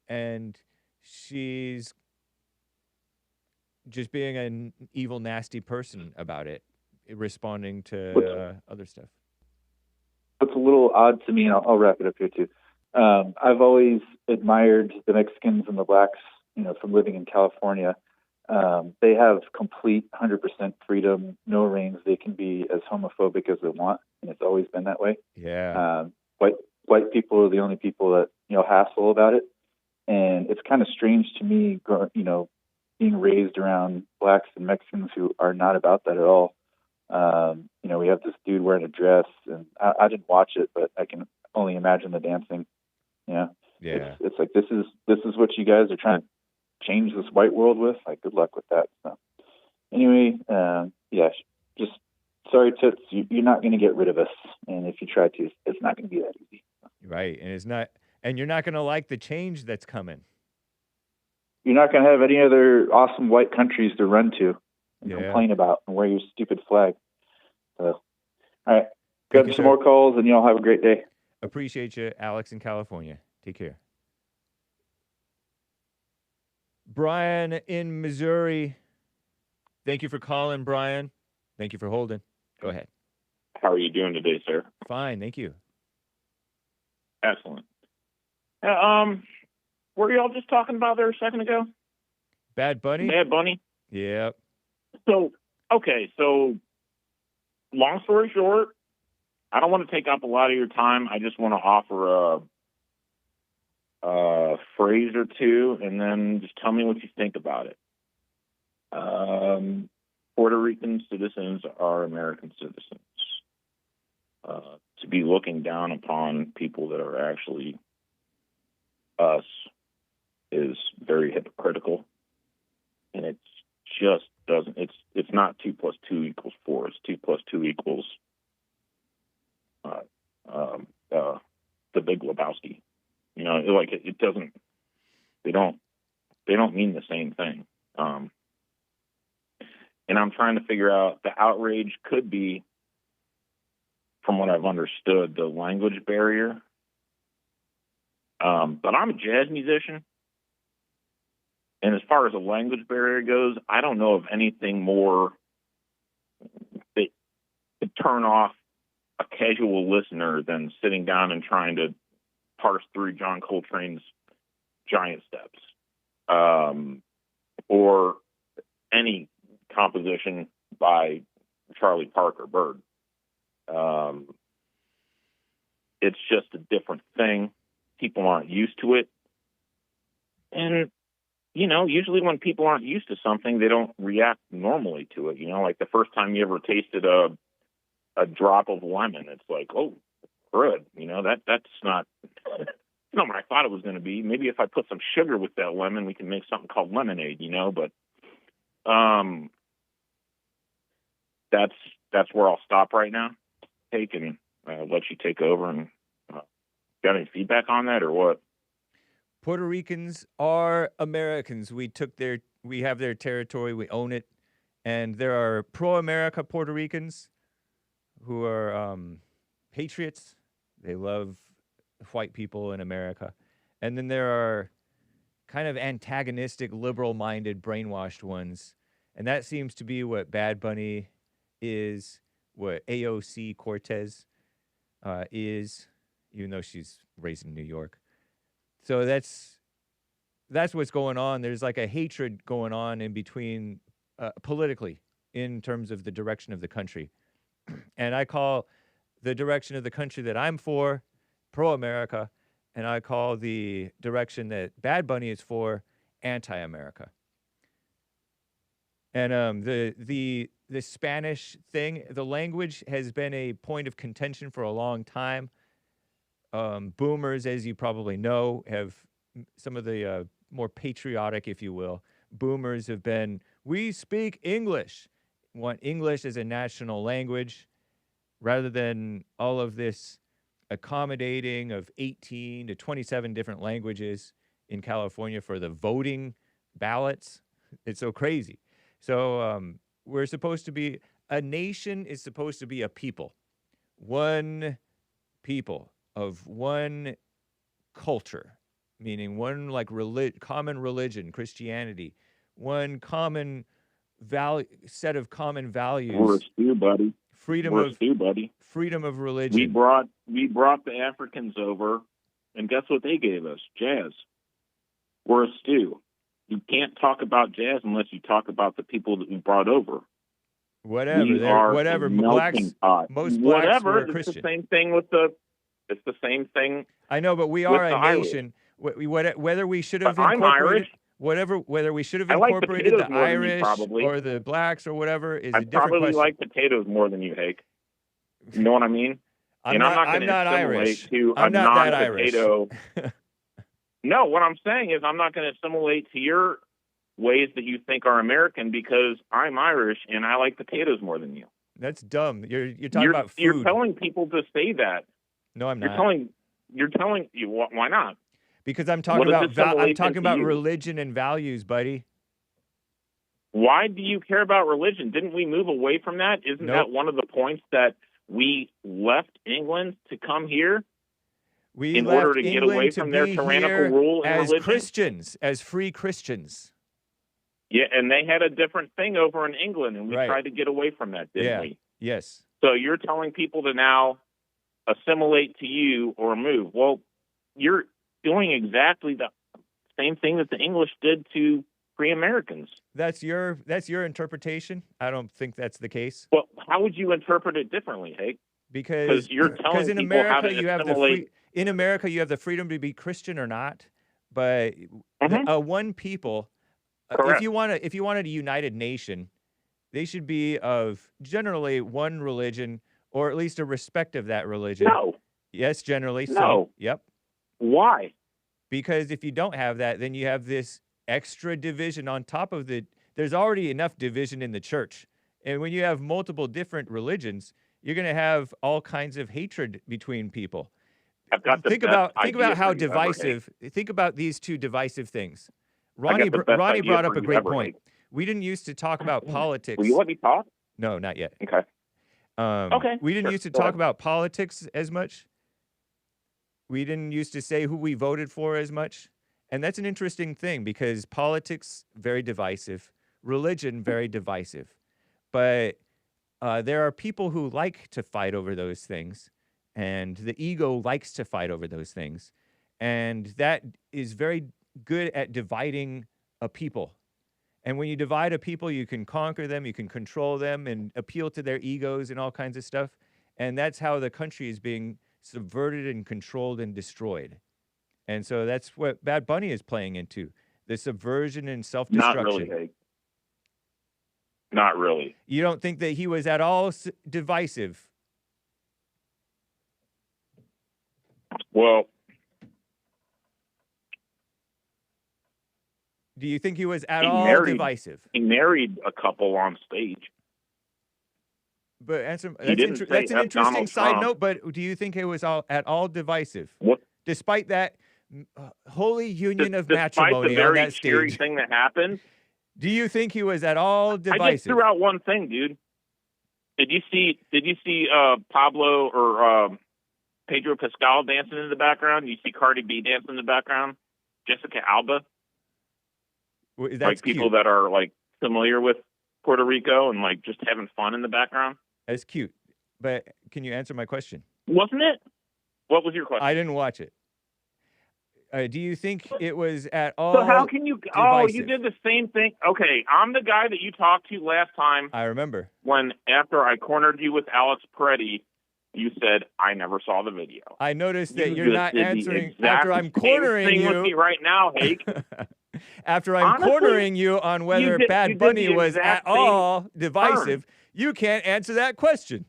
And she's just being an evil, nasty person about it, responding to other stuff. What's a little odd to me, and I'll wrap it up here too. I've always admired the Mexicans and the blacks, from living in California. They have complete 100% freedom, no reins. They can be as homophobic as they want, and it's always been that way. Yeah. White people are the only people that, hassle about it. And it's kind of strange to me, being raised around blacks and Mexicans who are not about that at all. We have this dude wearing a dress, and I didn't watch it, but I can only imagine the dancing. Yeah. It's like, this is what you guys are change this white world with, like, good luck with that. So anyway, yeah, just sorry, Toots, you're not going to get rid of us. And if you try to, it's not going to be that easy. Right. And you're not going to like the change that's coming. You're not going to have any other awesome white countries to run to and complain about and wear your stupid flag. So, all right. Grab some more calls, and y'all have a great day. Appreciate you, Alex in California. Take care. Brian in Missouri. Thank you for calling, Brian. Thank you for holding. Go ahead. How are you doing today, sir? Fine, thank you. Excellent. Were y'all just talking about there a second ago? Bad Bunny? Bad Bunny? Yep. So, okay, so long story short, I don't want to take up a lot of your time. I just want to offer a phrase or two, and then just tell me what you think about it. Puerto Rican citizens are American citizens. To be looking down upon people that are actually us is very hypocritical, and it just doesn't. It's not 2 + 2 = 4. It's 2 + 2 equals the Big Lebowski. You know, like it doesn't. They don't mean the same thing. And I'm trying to figure out, the outrage could be, from what I've understood, the language barrier. But I'm a jazz musician, and as far as a language barrier goes, I don't know of anything more that could turn off a casual listener than sitting down and trying to parse through John Coltrane's Giant Steps, or any composition by Charlie Parker Bird. It's just a different thing. People aren't used to it. And, you know, usually when people aren't used to something, they don't react normally to it. You know, like the first time you ever tasted a drop of lemon, it's like, oh, good. You know, that's not what I thought it was going to be. Maybe if I put some sugar with that lemon, we can make something called lemonade, you know, but that's where I'll stop right now. Hake, and let you take over. And got any feedback on that or what? Puerto Ricans are Americans. We have their territory. We own it. And there are pro-America Puerto Ricans who are patriots. They love white people in America. And then there are kind of antagonistic, liberal-minded, brainwashed ones. And that seems to be what Bad Bunny is, what AOC Cortez is, even though she's raised in New York. So that's what's going on. There's like a hatred going on in between politically in terms of the direction of the country. And I call the direction of the country that I'm for pro-America, and I call the direction that Bad Bunny is for anti-America. And the Spanish thing, the language has been a point of contention for a long time. Boomers, as you probably know, have some of the more patriotic, if you will, boomers have been, we speak English, want English as a national language, rather than all of this accommodating of 18 to 27 different languages in California for the voting ballots. It's so crazy. So we're supposed to be, a nation is supposed to be a people. One people of one culture, meaning one like common religion, Christianity, one common set of common values. We're a stew, buddy. Freedom of religion. We brought the Africans over, and guess what they gave us? Jazz. We're a stew. You can't talk about jazz unless you talk about the people that we brought over. Whatever. Most blacks were Christian. It's the same thing with the. It's the same thing. I know, but we are a nation. Whether we should have incorporated, whether we should have incorporated the Irish or the blacks or whatever is a different question. I probably like potatoes more than you, Hake. You know what I mean? I'm not Irish. I'm not that Irish. No, what I'm saying is I'm not going to assimilate to your ways that you think are American because I'm Irish and I like potatoes more than you. That's dumb. You're talking about food. You're telling people to say that. No, I'm not. You're telling you why not? Because I'm talking about religion and values, buddy. Why do you care about religion? Didn't we move away from that? Isn't that one of the points that we left England to come here? In order to get away from their tyrannical rule and as religion? Christians, as free Christians. Yeah, and they had a different thing over in England, and we tried to get away from that, didn't we? Yes. So you're telling people to now assimilate to you or move. Well, you're doing exactly the same thing that the English did to pre-Americans. That's your interpretation. I don't think that's the case. Well, how would you interpret it differently, Hake? Because you're telling in people how America to you have in America you have the freedom to be Christian or not, but one people. If you wanted a united nation, they should be of generally one religion or at least a respect of that religion. No. Yes, generally. No. So, yep. Why? Because if you don't have that, then you have this extra division on top of there's already enough division in the church. And when you have multiple different religions, you're going to have all kinds of hatred between people. Think about how divisive. Think about these two divisive things. Ronnie brought up a great point. We didn't used to talk about politics. Will you let me talk? No, not yet. Okay. Okay. We didn't used to talk about politics as much. We didn't used to say who we voted for as much. And that's an interesting thing because politics, very divisive. Religion, very divisive. But there are people who like to fight over those things. And the ego likes to fight over those things. And that is very good at dividing a people. And when you divide a people, you can conquer them, you can control them, and appeal to their egos and all kinds of stuff. And that's how the country is being subverted and controlled and destroyed. And so that's what Bad Bunny is playing into, the subversion and self-destruction. Not really, Hake. Not really. You don't think that he was at all divisive? Well, do you think he was at all divisive? He married a couple on stage. But that's an interesting side note. But do you think it was at all divisive? What? Despite that holy union of matrimony on that stage, the very scary thing that happened. Do you think he was at all divisive? I just threw out one thing, dude. Did you see Pablo or Pedro Pascal dancing in the background? You see Cardi B dancing in the background? Jessica Alba? That's like people cute. that are like familiar with Puerto Rico and like just having fun in the background. That's cute. But can you answer my question? Wasn't it? What was your question? I didn't watch it. Do you think it was at all So how can you... divisive? Oh, you did the same thing. Okay, I'm the guy that you talked to last time. I remember. When after I cornered you with Alex Peretti, you said, I never saw the video. I noticed that you're not answering after I'm cornering you. With me right now, Hake. After I'm cornering you on whether Bad Bunny was at all divisive, you can't answer that question.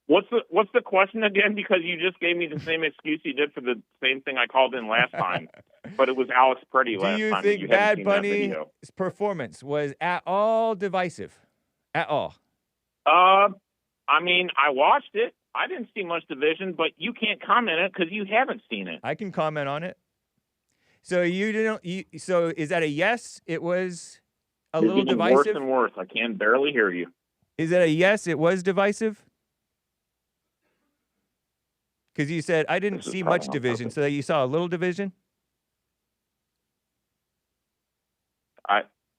What's the question again? Because you just gave me the same excuse you did for the same thing I called in last time, but it was Alex Peretti last time. Do you think Bad Bunny's performance was at all divisive? At all? I mean, I watched it. I didn't see much division, but you can't comment on it because you haven't seen it. I can comment on it. So you didn't. So is that a yes? It was a little divisive. Worse and worse. I can barely hear you. Is that a yes? It was divisive. Because you said I didn't see much division, so you saw a little division.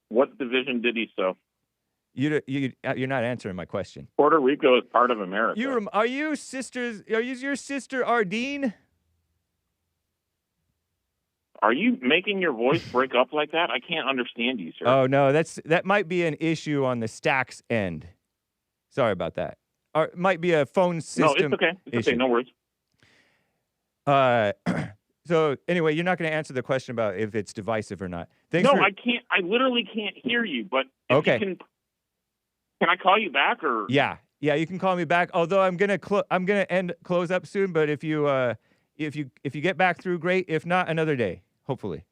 What division did he sow? You're not answering my question. Puerto Rico is part of America. Are you sisters? Are you your sister Ardeen? Are you making your voice break up like that? I can't understand you, sir. Oh no, that might be an issue on the Stax end. Sorry about that. Or it might be a phone system. No, it's okay. It's okay. No worries. So anyway, you're not going to answer the question about if it's divisive or not. I can't. I literally can't hear you. But if you can I call you back or? Yeah, you can call me back. Although I'm gonna close up soon. But if you get back through, great. If not, another day, hopefully.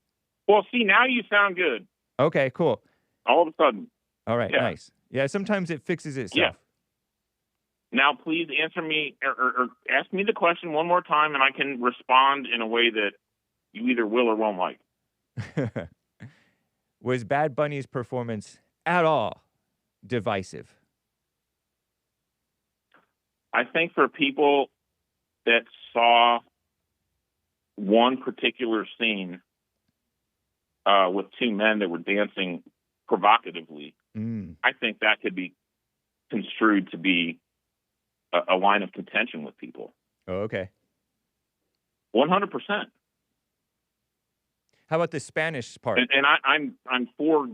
Well, see, now you sound good. Okay, cool. All of a sudden. All right, Yeah. nice. Yeah, sometimes it fixes itself. Yeah. Now, please answer me or ask me the question one more time, and I can respond in a way that you either will or won't like. Was Bad Bunny's performance at all divisive? I think for people that saw one particular scene with two men that were dancing provocatively, I think that could be construed to be a line of contention with people. Oh, okay. 100%. How about the Spanish part? And I'm for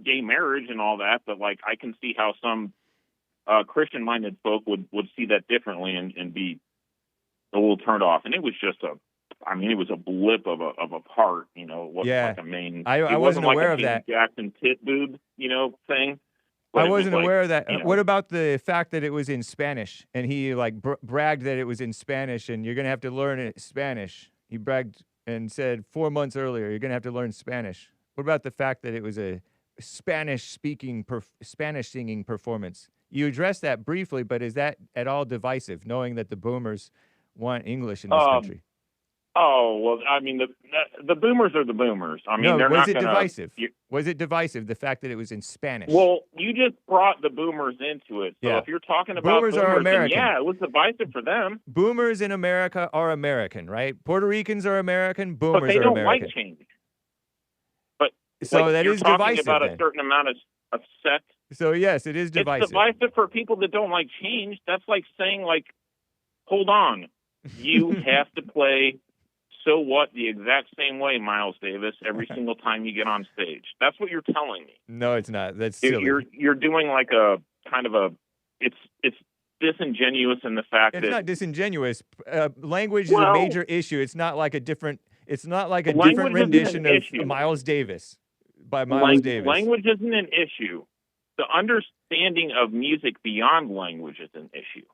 gay marriage and all that, but like I can see how some Christian-minded folk would see that differently and be a little turned off. And it was just it was a blip of a part, you know. It wasn't like a main. I wasn't aware of that. Jackson tit boob, you know, thing. I wasn't aware of that. What about the fact that it was in Spanish and he like bragged that it was in Spanish and you're gonna have to learn it Spanish? He bragged and said 4 months earlier you're gonna have to learn Spanish. What about the fact that it was a Spanish singing performance? You addressed that briefly, but is that at all divisive, knowing that the boomers want English in this country? Oh, well, I mean, the boomers are the boomers. I mean, they're was not it divisive? Was it divisive, the fact that it was in Spanish? Well, you just brought the boomers into it. So if you're talking about boomers are American. then it was divisive for them. Boomers in America are American, right? Puerto Ricans are American, boomers but they are don't American. like change. But so that you're is talking divisive about then. a certain amount of sect. So yes, it is divisive. It's divisive for people that don't like change. That's like saying, like, hold on, you have to play So What the exact same way, Miles Davis, every single time you get on stage. That's what you're telling me. No, it's not. That's silly. You're doing like a kind of a it's disingenuous in the fact that it's not disingenuous. Language is a major issue. It's not like a different. It's not like a different rendition of Miles Davis by Miles Davis. Language isn't an issue. The understanding of music beyond language is an issue.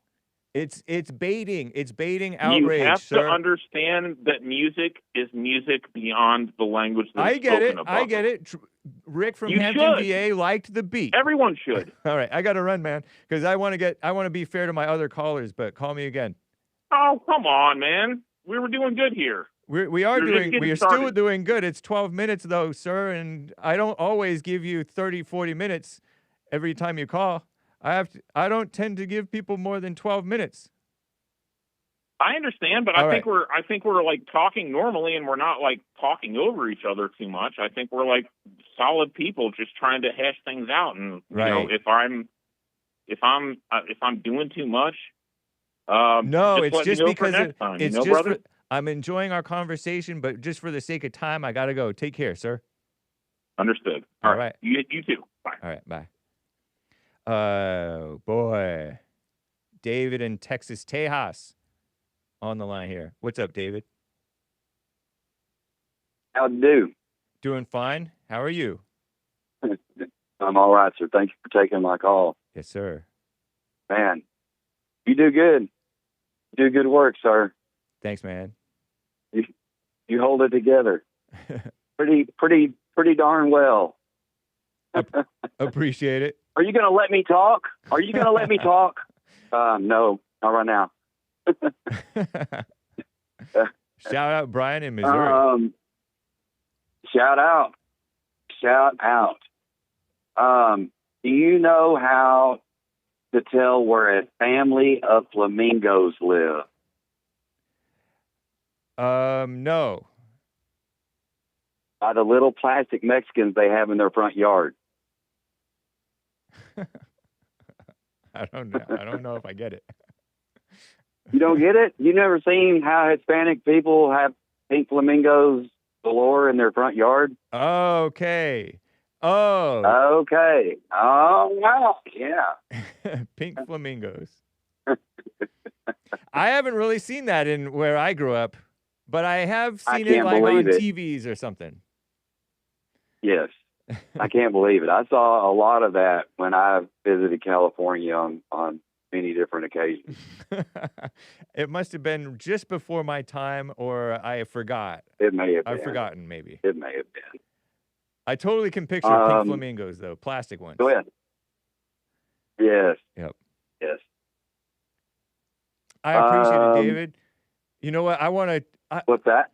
It's baiting. It's baiting outrage, You have sir. to understand that music is music beyond the language that I is get spoken it. above. I get it. Rick from You Hampton, should. VA, liked the beat. Everyone should. All right, I got to run, man, because I want to be fair to my other callers. But call me again. Oh, come on, man. We were doing good here. We are still doing good. It's 12 minutes though, sir, and I don't always give you 30, 40 minutes every time you call. I don't tend to give people more than 12 minutes. I understand, but I think we're like talking normally, and we're not like talking over each other too much. I think we're like solid people just trying to hash things out. And you know, if I'm doing too much, no, it's let me just know because for next time, it's you know, just brother? I'm enjoying our conversation, but just for the sake of time, I gotta go. Take care, sir. Understood. All right. You too. Bye. All right. Bye. Oh boy, David in Texas, Tejas, on the line here. What's up, David? How'd you do? Doing fine. How are you? I'm all right, sir. Thank you for taking my call. Yes, sir. Man, you do good. You do good work, sir. Thanks, man. You hold it together. pretty darn well. Appreciate it. Are you going to let me talk? Are you going to let me talk? No, not right now. Shout out Brian in Missouri. Shout out. Do you know how to tell where a family of flamingos live? No. By the little plastic Mexicans they have in their front yard. I don't know. I don't know if I get it. You don't get it? You never seen how Hispanic people have pink flamingos galore in their front yard? Okay. Oh. Okay. Oh, wow. Yeah. Pink flamingos. I haven't really seen that in where I grew up, but I have seen it like on TVs or something. Yes. I can't believe it. I saw a lot of that when I visited California on many different occasions. It must have been just before my time, or I forgot. It may have been. I've forgotten, maybe. It may have been. I totally can picture pink flamingos, though. Plastic ones. Go ahead. Yes. Yep. Yes. I appreciate it, David. You know what? I want to... What's that?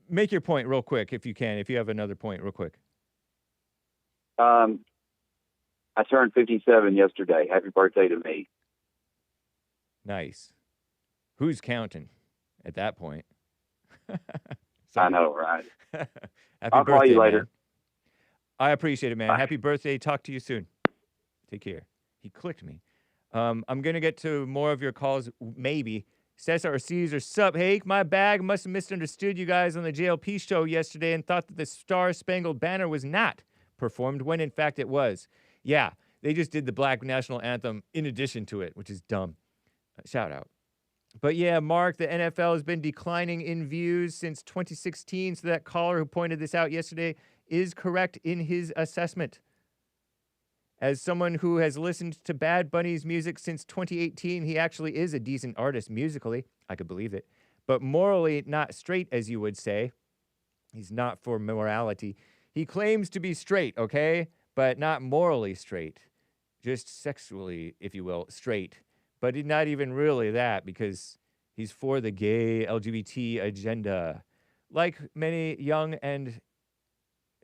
Make your point real quick, if you can, if you have another point real quick. I turned 57 yesterday. Happy birthday to me. Nice. Who's counting at that point? I know, right? Happy I'll birthday, call you later. man. I appreciate it, man. Bye. Happy birthday. Talk to you soon. Take care. He clicked me. I'm going to get to more of your calls, maybe. Cesar or Cesar, sup, Hake? My bag must have misunderstood you guys on the JLP show yesterday and thought that the Star-Spangled Banner was not performed when, in fact, it was. Yeah, they just did the Black National Anthem in addition to it, which is dumb. Shout out. But yeah, Mark, the NFL has been declining in views since 2016, so that caller who pointed this out yesterday is correct in his assessment. As someone who has listened to Bad Bunny's music since 2018, he actually is a decent artist musically. I could believe it. But morally not straight, as you would say. He's not for morality. He claims to be straight, okay? But not morally straight. Just sexually, if you will, straight. But not even really that, because he's for the gay LGBT agenda. Like many young and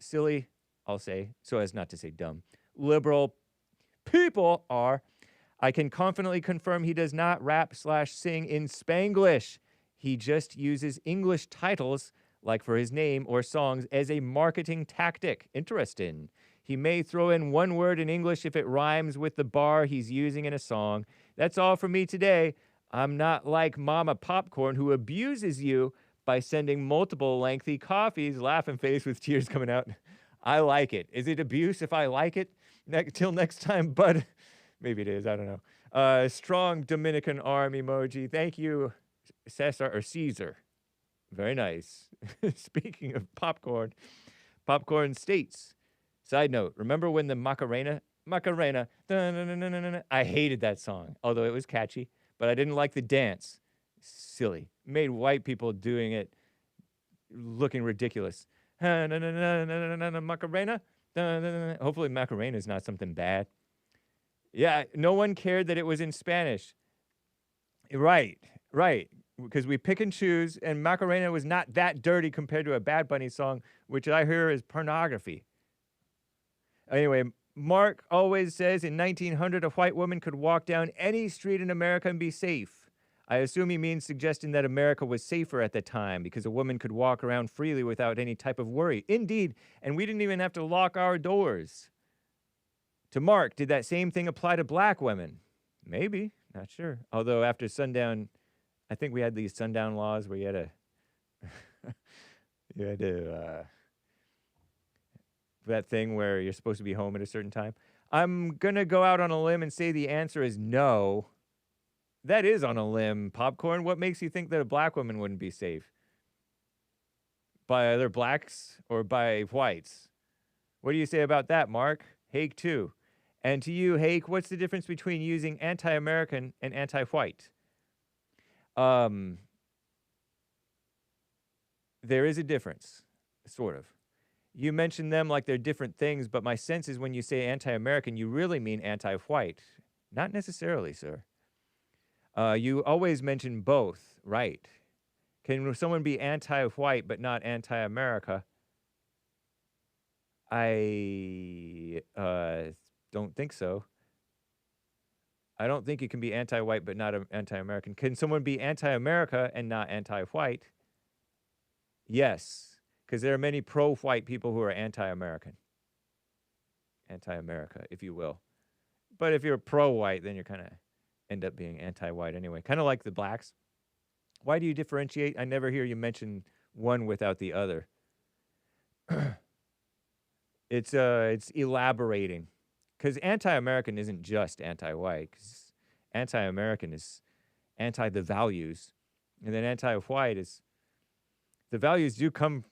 silly, I'll say, so as not to say dumb, liberal people are, I can confidently confirm he does not rap/sing in Spanglish. He just uses English titles, like for his name or songs, as a marketing tactic. Interesting. He may throw in one word in English if it rhymes with the bar he's using in a song. That's all for me today. I'm not like Mama Popcorn, who abuses you by sending multiple lengthy coffees, laughing face with tears coming out. I like it. Is it abuse if I like it? Till next time, bud. Maybe it is. I don't know. Strong Dominican arm emoji. Thank you, Cesar or Cesar. Very nice. Speaking of popcorn, popcorn states. Side note, remember when the Macarena, I hated that song, although it was catchy, but I didn't like the dance. Silly. Made white people doing it looking ridiculous. Macarena. Hopefully Macarena is not something bad. Yeah, no one cared that it was in Spanish. Right. Because we pick and choose, and Macarena was not that dirty compared to a Bad Bunny song, which I hear is pornography. Anyway, Mark always says in 1900 a white woman could walk down any street in America and be safe. I assume he means suggesting that America was safer at the time because a woman could walk around freely without any type of worry. Indeed, and we didn't even have to lock our doors. To Mark, did that same thing apply to black women? Maybe, not sure. Although after sundown, I think we had these sundown laws where you had to that thing where you're supposed to be home at a certain time. I'm going to go out on a limb and say the answer is no. That is on a limb, Popcorn. What makes you think that a black woman wouldn't be safe? By other blacks or by whites? What do you say about that, Mark? Hake, too. And to you, Hake, what's the difference between using anti-American and anti-white? There is a difference, sort of. You mention them like they're different things, but my sense is when you say anti-American, you really mean anti-white. Not necessarily, sir. You always mention both, right? Can someone be anti-white but not anti-America? I don't think so. I don't think you can be anti-white but not anti-American. Can someone be anti-America and not anti-white? Yes, because there are many pro-white people who are anti-American. Anti-America, if you will. But if you're pro-white, then you're kind of end up being anti-white anyway. Kind of like the blacks. Why do you differentiate? I never hear you mention one without the other. It's elaborating. Because anti-American isn't just anti-white. 'Cause anti-American is anti the values. And then anti-white is, the values do come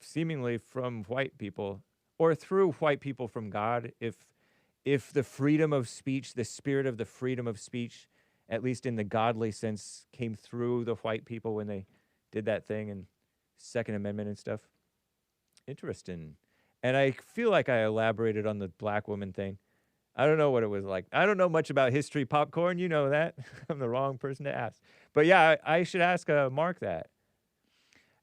seemingly from white people or through white people from God. If if the freedom of speech, the spirit of the freedom of speech, at least in the godly sense, came through the white people when they did that thing and Second Amendment and stuff. Interesting. And I feel like I elaborated on the black woman thing. I don't know what it was like. I don't know much about history, Popcorn. You know that. I'm the wrong person to ask. But yeah, I should ask Mark that.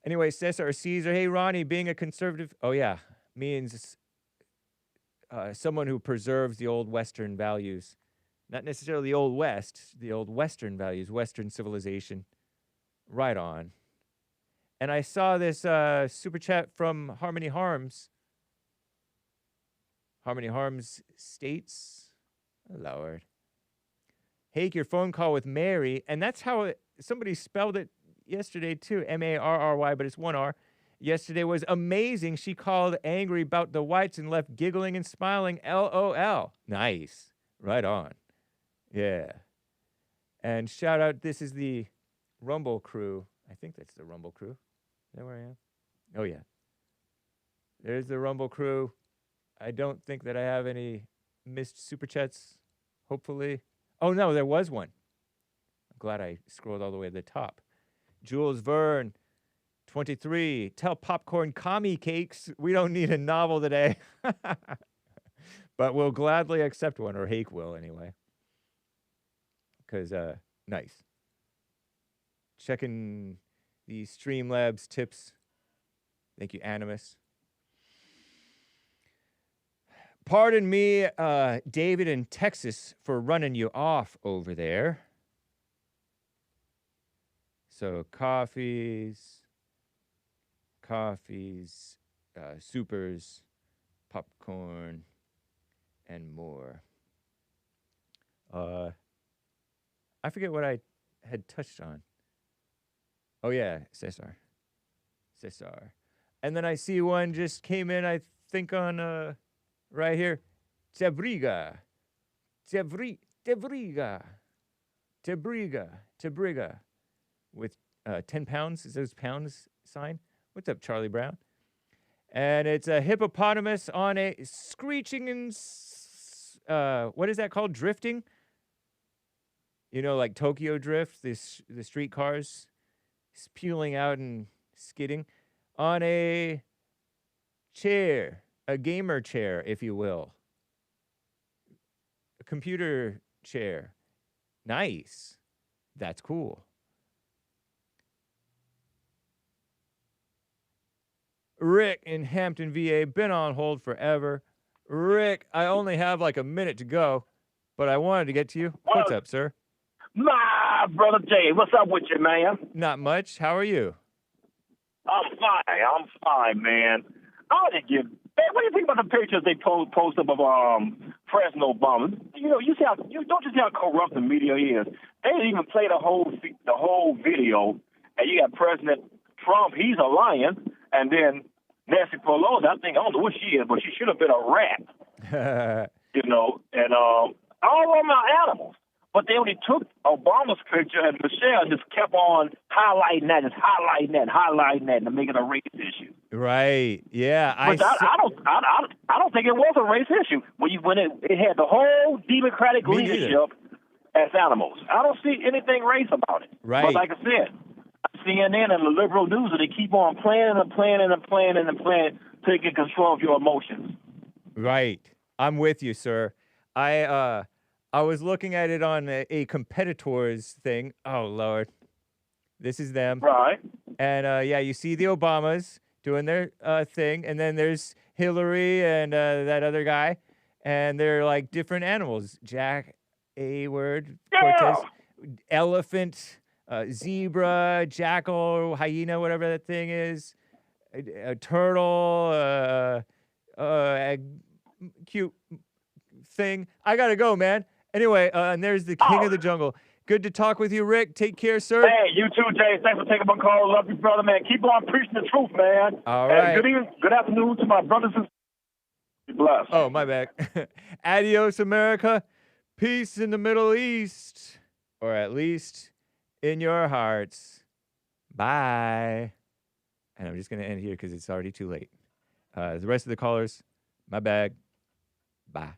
Anyway, Cesar or Cesar, hey, Ronnie, being a conservative, oh yeah, means someone who preserves the old Western values. Not necessarily the old West, the old Western values, Western civilization. Right on. And I saw this super chat from Harmony Harms. Harmony Harms states, oh, Lord. Hake, your phone call with Mary, and that's how somebody spelled it yesterday too, M-A-R-R-Y, but it's one R. Yesterday was amazing. She called angry about the whites and left giggling and smiling, LOL. Nice. Right on. Yeah. And shout out, this is the Rumble crew. I think that's the Rumble crew. Is that where I am? Oh, yeah. There's the Rumble crew. I don't think that I have any missed super chats, hopefully. Oh, no, there was one. I'm glad I scrolled all the way to the top. Jules Verne, 23. Tell Popcorn commie cakes we don't need a novel today. But we'll gladly accept one, or Hake will anyway. Because, nice. Checking the Streamlabs tips. Thank you, Animus. Pardon me, David in Texas, for running you off over there. So coffees, supers, popcorn, and more. I forget what I had touched on. Oh yeah, Cesar. And then I see one just came in, I think on right here. Tebriga. With 10 pounds, is those pounds sign? What's up, Charlie Brown? And it's a hippopotamus on a screeching and, what is that called? Drifting? You know, like Tokyo Drift, the street cars spewing out and skidding on a chair, a gamer chair, if you will. A computer chair. Nice. That's cool. Rick in Hampton, VA, been on hold forever. Rick, I only have like a minute to go, but I wanted to get to you. What's up, sir? My brother Jay, what's up with you, man? Not much. How are you? I'm fine, man. I didn't give. Hey, what do you think about the pictures they post up of President Obama? You know, you see how don't you see how corrupt the media is? They didn't even play the whole video, and you got President Trump. He's a lion, and then Nancy Pelosi. I don't know what she is, but she should have been a rat. You know, and all of my animals. But they only took Obama's picture, and Michelle just kept on highlighting that, and making a race issue. Right? Yeah. I don't think it was a race issue when it had the whole Democratic leadership as animals. I don't see anything race about it. Right. But like I said, CNN and the liberal news, they keep on playing to get control of your emotions. Right. I'm with you, sir. I was looking at it on a competitors thing. Oh, Lord. This is them. Right. And, yeah, you see the Obamas doing their thing. And then there's Hillary and that other guy. And they're like different animals. Jack A-word, Cortez, elephant, zebra, jackal, hyena, whatever that thing is. A turtle, a cute thing. I got to go, man. Anyway, and there's the king of the jungle. Good to talk with you, Rick. Take care, sir. Hey, you too, Jay. Thanks for taking my call. Love you, brother, man. Keep on preaching the truth, man. All right. Good evening, good afternoon to my brothers and sisters. Be blessed. Oh, my bad. Adios, America. Peace in the Middle East. Or at least in your hearts. Bye. And I'm just going to end here because it's already too late. The rest of the callers, my bad. Bye.